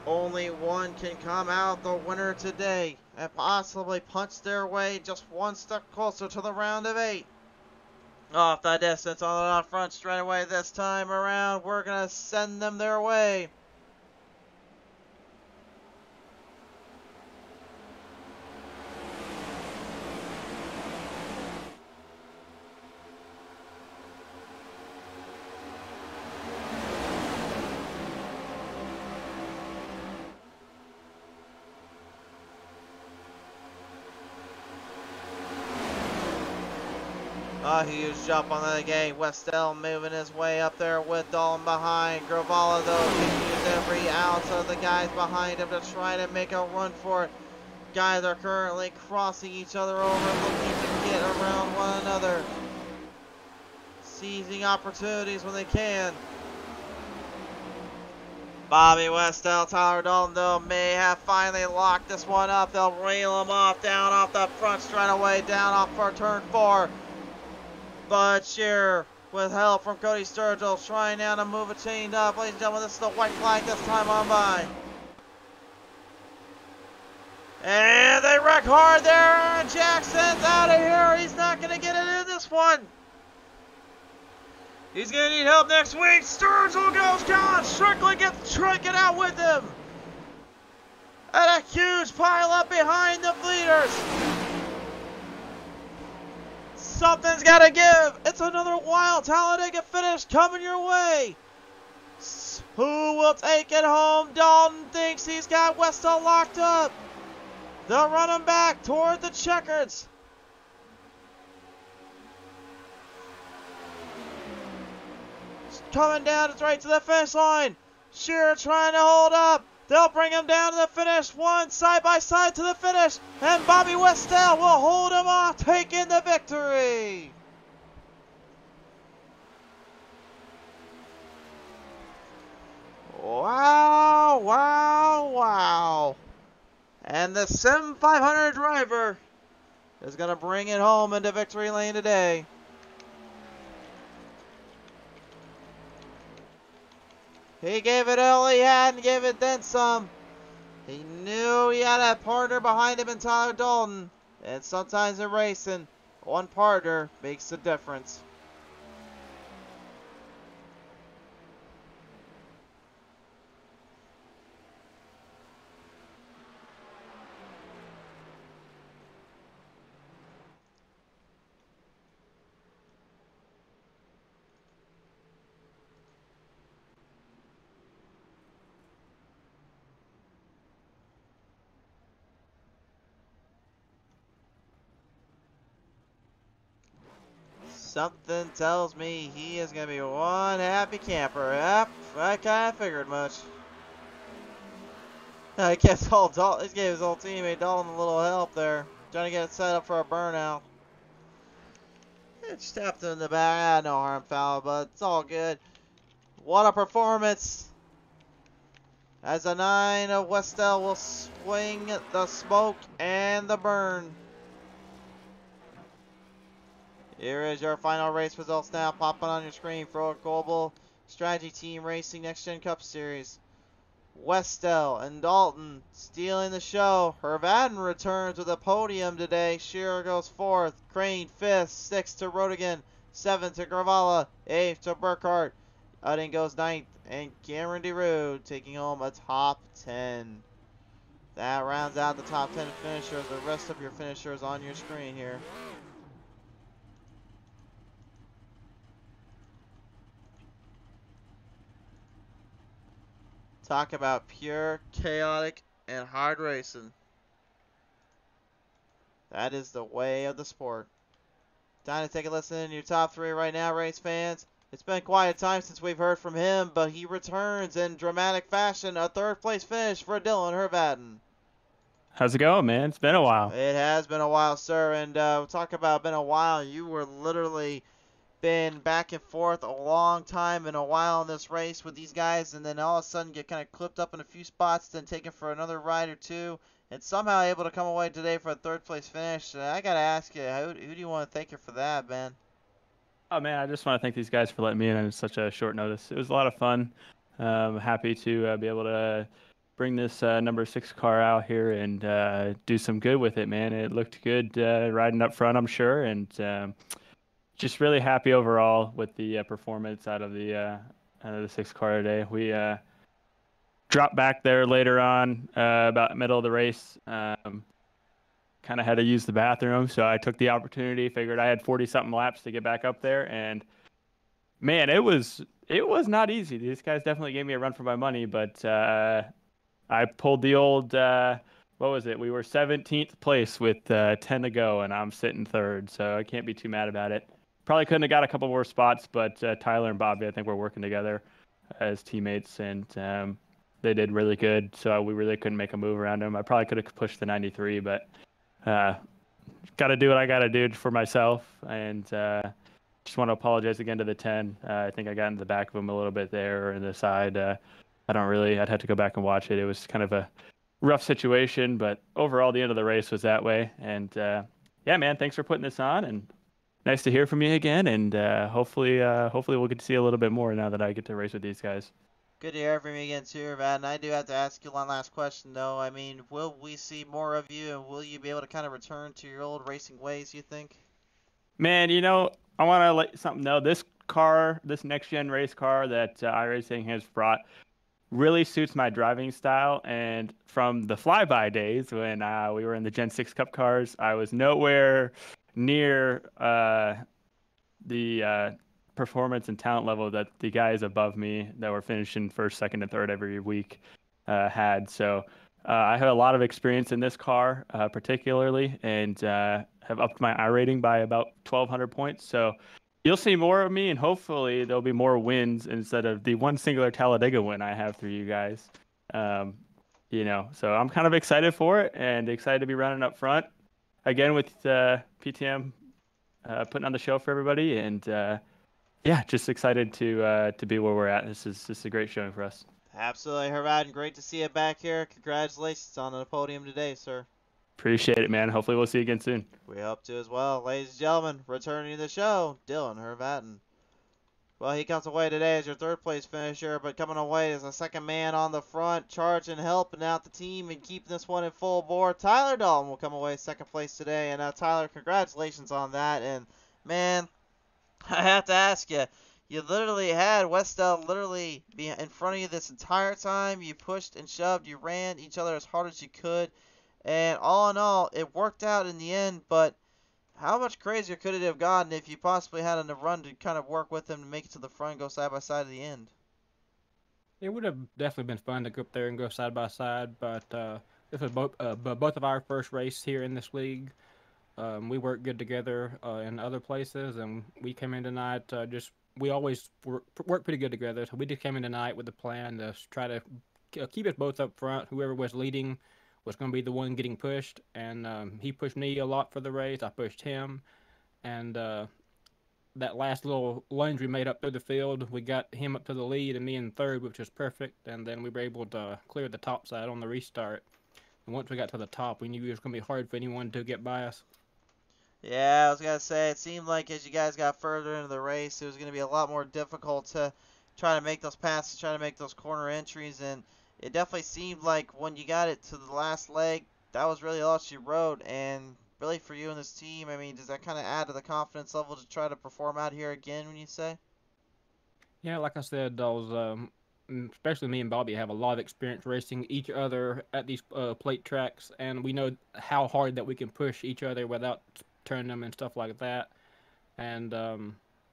Only one can come out the winner today and possibly punch their way just one step closer to the round of 8. Off the distance on the front straightaway this time around. We're going to send them their way. A huge jump on the gate. Westell moving his way up there with Dolan behind. Gravalla, though, can use every ounce of the guys behind him to try to make a run for it. Guys are currently crossing each other over, looking to get around one another. Seizing opportunities when they can. Bobby Westell, Tyler Dalton, though, may have finally locked this one up. They'll reel him off, down off the front straightaway, down off for turn 4. Bud Shearer, with help from Cody Sturgill, trying now to move a chain up. Ladies and gentlemen, this is the white flag this time on by. And they wreck hard there, and Jackson's out of here. He's not going to get it in this one. He's going to need help next week. Sturgill goes gone. Strickland gets Trinket out with him. And a huge pile up behind the leaders. Something's got to give. It's another wild Talladega finish coming your way. Who will take it home? Dalton thinks he's got Westell locked up. They'll run him back toward the checkers. Coming down right to the finish line. Shearer trying to hold up. They'll bring him down to the finish. One side by side to the finish. And Bobby Westell will hold him off, taking the victory. Wow, wow, wow. And the Sim 500 driver is going to bring it home into victory lane today. He gave it all he had and gave it then some. He knew he had a partner behind him in Tyler Dalton. And sometimes in racing, one partner makes a difference. Something tells me he is going to be one happy camper. Yep, I kind of figured much. He gave his whole teammate Dalton a little help there. Trying to get it set up for a burnout. It stepped in the back. No harm foul, but it's all good. What a performance. As the 9 of Westell will swing the smoke and the burn. Here is your final race results now popping on your screen for Global Strategy Team Racing Next Gen Cup Series. Westell and Dalton stealing the show. Hervaden returns with a podium today. Shearer goes 4th. Crane 5th. 6th to Rodigan. 7th to Gravala. 8th to Burkhart. Udding goes 9th. And Cameron DeRue taking home a top 10. That rounds out the top 10 finishers. The rest of your finishers on your screen here. Talk about pure, chaotic, and hard racing. That is the way of the sport. Time to take a listen to your top 3 right now, race fans. It's been quite a time since we've heard from him, but he returns in dramatic fashion. A 3rd place finish for Dylan Hervaden. How's it going, man? It's been a while. It has been a while, sir. And we'll talk about been a while. You were literally been back and forth a long time and a while in this race with these guys, and then all of a sudden get kind of clipped up in a few spots, then taken for another ride or two, and somehow able to come away today for a 3rd place finish. I gotta ask you, who do you want to thank you for that, man? Oh man, I just want to thank these guys for letting me in on such a short notice. It was a lot of fun. Happy to be able to bring this number 6 car out here and do some good with it, man. It looked good riding up front, I'm sure, and just really happy overall with the performance out of the 6 car today. We dropped back there later on, about middle of the race. Kind of had to use the bathroom, so I took the opportunity. Figured I had 40-something laps to get back up there, and man, it was not easy. These guys definitely gave me a run for my money, but I pulled the old. What was it? We were 17th place with 10 to go, and I'm sitting 3rd, so I can't be too mad about it. Probably couldn't have got a couple more spots, but Tyler and Bobby, I think, were working together as teammates, and they did really good, so we really couldn't make a move around them. I probably could have pushed the 93, but got to do what I got to do for myself, and just want to apologize again to the 10. I think I got into the back of him a little bit there, or in the side. I'd have to go back and watch it. It was kind of a rough situation, but overall, the end of the race was that way. And yeah, man, thanks for putting this on, and nice to hear from you again. And hopefully we'll get to see a little bit more now that I get to race with these guys. Good to hear from you again, too, Matt. And I do have to ask you one last question, though. I mean, will we see more of you, and will you be able to kind of return to your old racing ways, you think? Man, I want to let something know. This car, this next-gen race car that iRacing has brought really suits my driving style. And from the flyby days when we were in the Gen 6 Cup cars, I was nowhere near the performance and talent level that the guys above me that were finishing 1st, 2nd, and 3rd every week had. So I have a lot of experience in this car, particularly, and have upped my I rating by about 1,200 points. So you'll see more of me, and hopefully there'll be more wins instead of the one singular Talladega win I have through you guys. So I'm kind of excited for it, and excited to be running up front again with PTM putting on the show for everybody, and yeah, just excited to be where we're at. This is a great showing for us. Absolutely, Hervaden. Great to see you back here. Congratulations on the podium today, sir. Appreciate it, man. Hopefully we'll see you again soon. We hope to as well. Ladies and gentlemen, returning to the show, Dylan Hervaden. Well, he comes away today as your 3rd place finisher, but coming away as a 2nd man on the front, charging, helping out the team, and keeping this one in full bore. Tyler Dalton will come away 2nd place today, and Tyler, congratulations on that. And man, I have to ask you, you literally had Westell literally be in front of you this entire time. You pushed and shoved, you ran each other as hard as you could, and all in all, it worked out in the end. But how much crazier could it have gotten if you possibly had a run to kind of work with him to make it to the front and go side by side at the end? It would have definitely been fun to go up there and go side by side, but this was both of our first race here in this league. We work good together in other places, and we came in tonight. We always work pretty good together. So we just came in tonight with the plan to try to keep us both up front. Whoever was leading was going to be the one getting pushed, and he pushed me a lot for the race. I pushed him, and that last little lunge we made up through the field, we got him up to the lead and me in third, which was perfect. And then we were able to clear the top side on the restart. And once we got to the top, we knew it was going to be hard for anyone to get by us. Yeah, I was going to say, it seemed like as you guys got further into the race, it was going to be a lot more difficult to try to make those passes, try to make those corner entries, and it definitely seemed like when you got it to the last leg, that was really all she wrote, and really for you and this team, I mean, does that kind of add to the confidence level to try to perform out here again, when you say? Yeah, like I said, especially me and Bobby have a lot of experience racing each other at these plate tracks, and we know how hard that we can push each other without turning them and stuff like that. And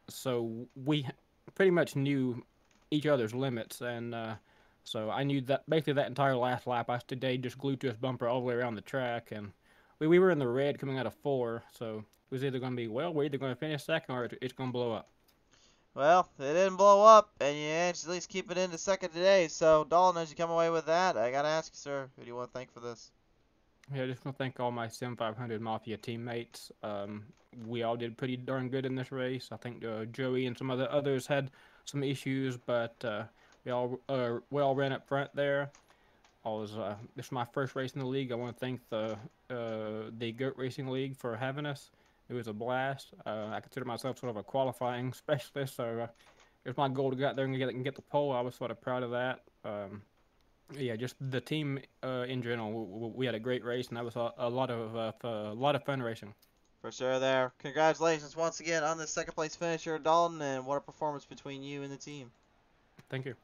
so we pretty much knew each other's limits, and so I knew that basically that entire last lap I stayed just glued to his bumper all the way around the track, and we were in the red coming out of 4, so it was either going to be, well, we're either going to finish second or it's going to blow up. Well, it didn't blow up, and you managed to at least keep it into second today. So, Dalton, as you come away with that, I got to ask you, sir, who do you want to thank for this? Yeah, I just want to thank all my Sim 500 Mafia teammates. We all did pretty darn good in this race. I think Joey and some others had some issues, but we all ran up front there. This is my first race in the league. I want to thank the Goat Racing League for having us. It was a blast. I consider myself sort of a qualifying specialist, so it was my goal to get out there and get the pole. I was sort of proud of that. Yeah, just the team in general. We had a great race, and that was a lot of fun racing. For sure there. Congratulations once again on the second place finish here, Dalton, and what a performance between you and the team. Thank you.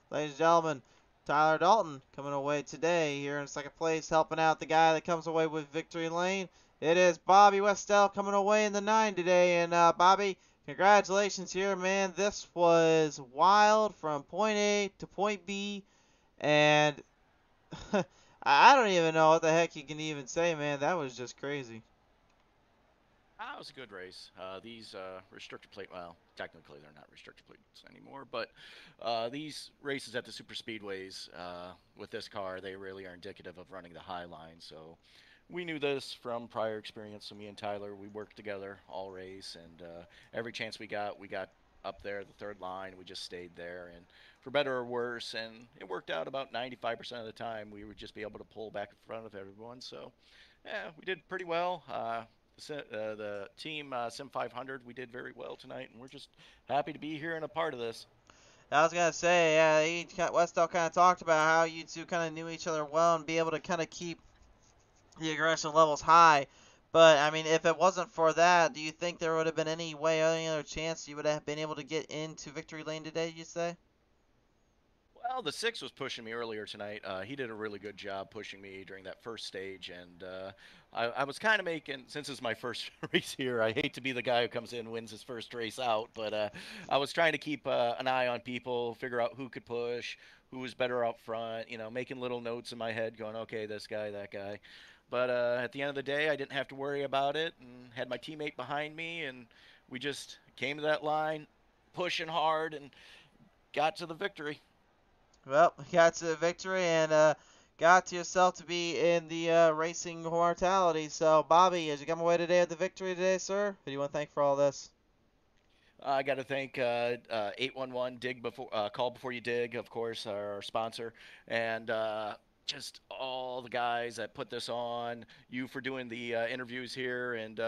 Ladies and gentlemen, Tyler Dalton coming away today here in second place, helping out the guy that comes away with victory lane. It is Bobby Westell coming away in the 9 today, and Bobby, congratulations here, man. This was wild from point A to point B, and I don't even know what the heck you can even say, man. That was just crazy. It was a good race. These restrictor plate, well, technically they're not restrictor plates anymore, but these races at the super speedways with this car, they really are indicative of running the high line. So we knew this from prior experience. So me and Tyler, we worked together all race, and every chance we got up there, the third line. We just stayed there, and for better or worse, and it worked out about 95% of the time. We would just be able to pull back in front of everyone. So yeah, we did pretty well. The team Sim 500, we did very well tonight, and we're just happy to be here and a part of this. I was going to say, yeah, Westell kind of talked about how you two kind of knew each other well and be able to kind of keep the aggression levels high. But, I mean, if it wasn't for that, do you think there would have been any way, any other chance you would have been able to get into victory lane today, you say? Well, the 6 was pushing me earlier tonight. He did a really good job pushing me during that first stage, and I was kind of making, since it's my first race here, I hate to be the guy who comes in and wins his first race out, but I was trying to keep an eye on people, figure out who could push, who was better out front, you know, making little notes in my head going, okay, this guy, that guy. But at the end of the day, I didn't have to worry about it, and had my teammate behind me, and we just came to that line, pushing hard, and got to the victory. Well, got to the victory and got to yourself to be in the racing mortality. So, Bobby, as you come away today with the victory today, sir, who do you want to thank for all this? I got to thank 811 Dig before Call Before You Dig, of course, our sponsor, and just all the guys that put this on. You for doing the interviews here, and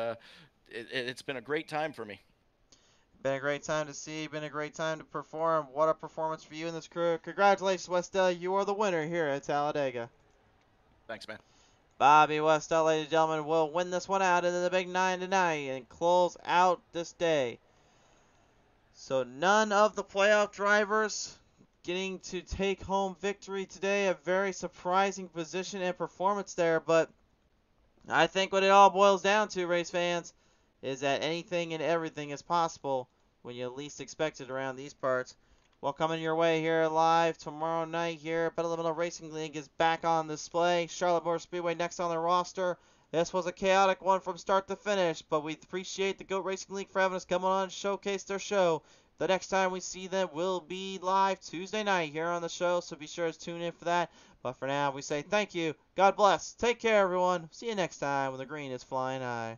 it's been a great time for me. Been a great time to see. Been a great time to perform. What a performance for you and this crew. Congratulations, Westell. You are the winner here at Talladega. Thanks, man. Bobby Westell, ladies and gentlemen, will win this one out into the big 9 tonight and close out this day. So none of the playoff drivers getting to take home victory today. A very surprising position and performance there. But I think what it all boils down to, race fans, is that anything and everything is possible when you least expect it around these parts. Well, coming your way here live tomorrow night here, Petaluma Racing League is back on display. Charlotte Motor Speedway next on the roster. This was a chaotic one from start to finish, but we appreciate the GOAT Racing League for having us come on and showcase their show. The next time we see them will be live Tuesday night here on the show, so be sure to tune in for that. But for now, we say thank you, God bless, take care everyone, see you next time when the green is flying high.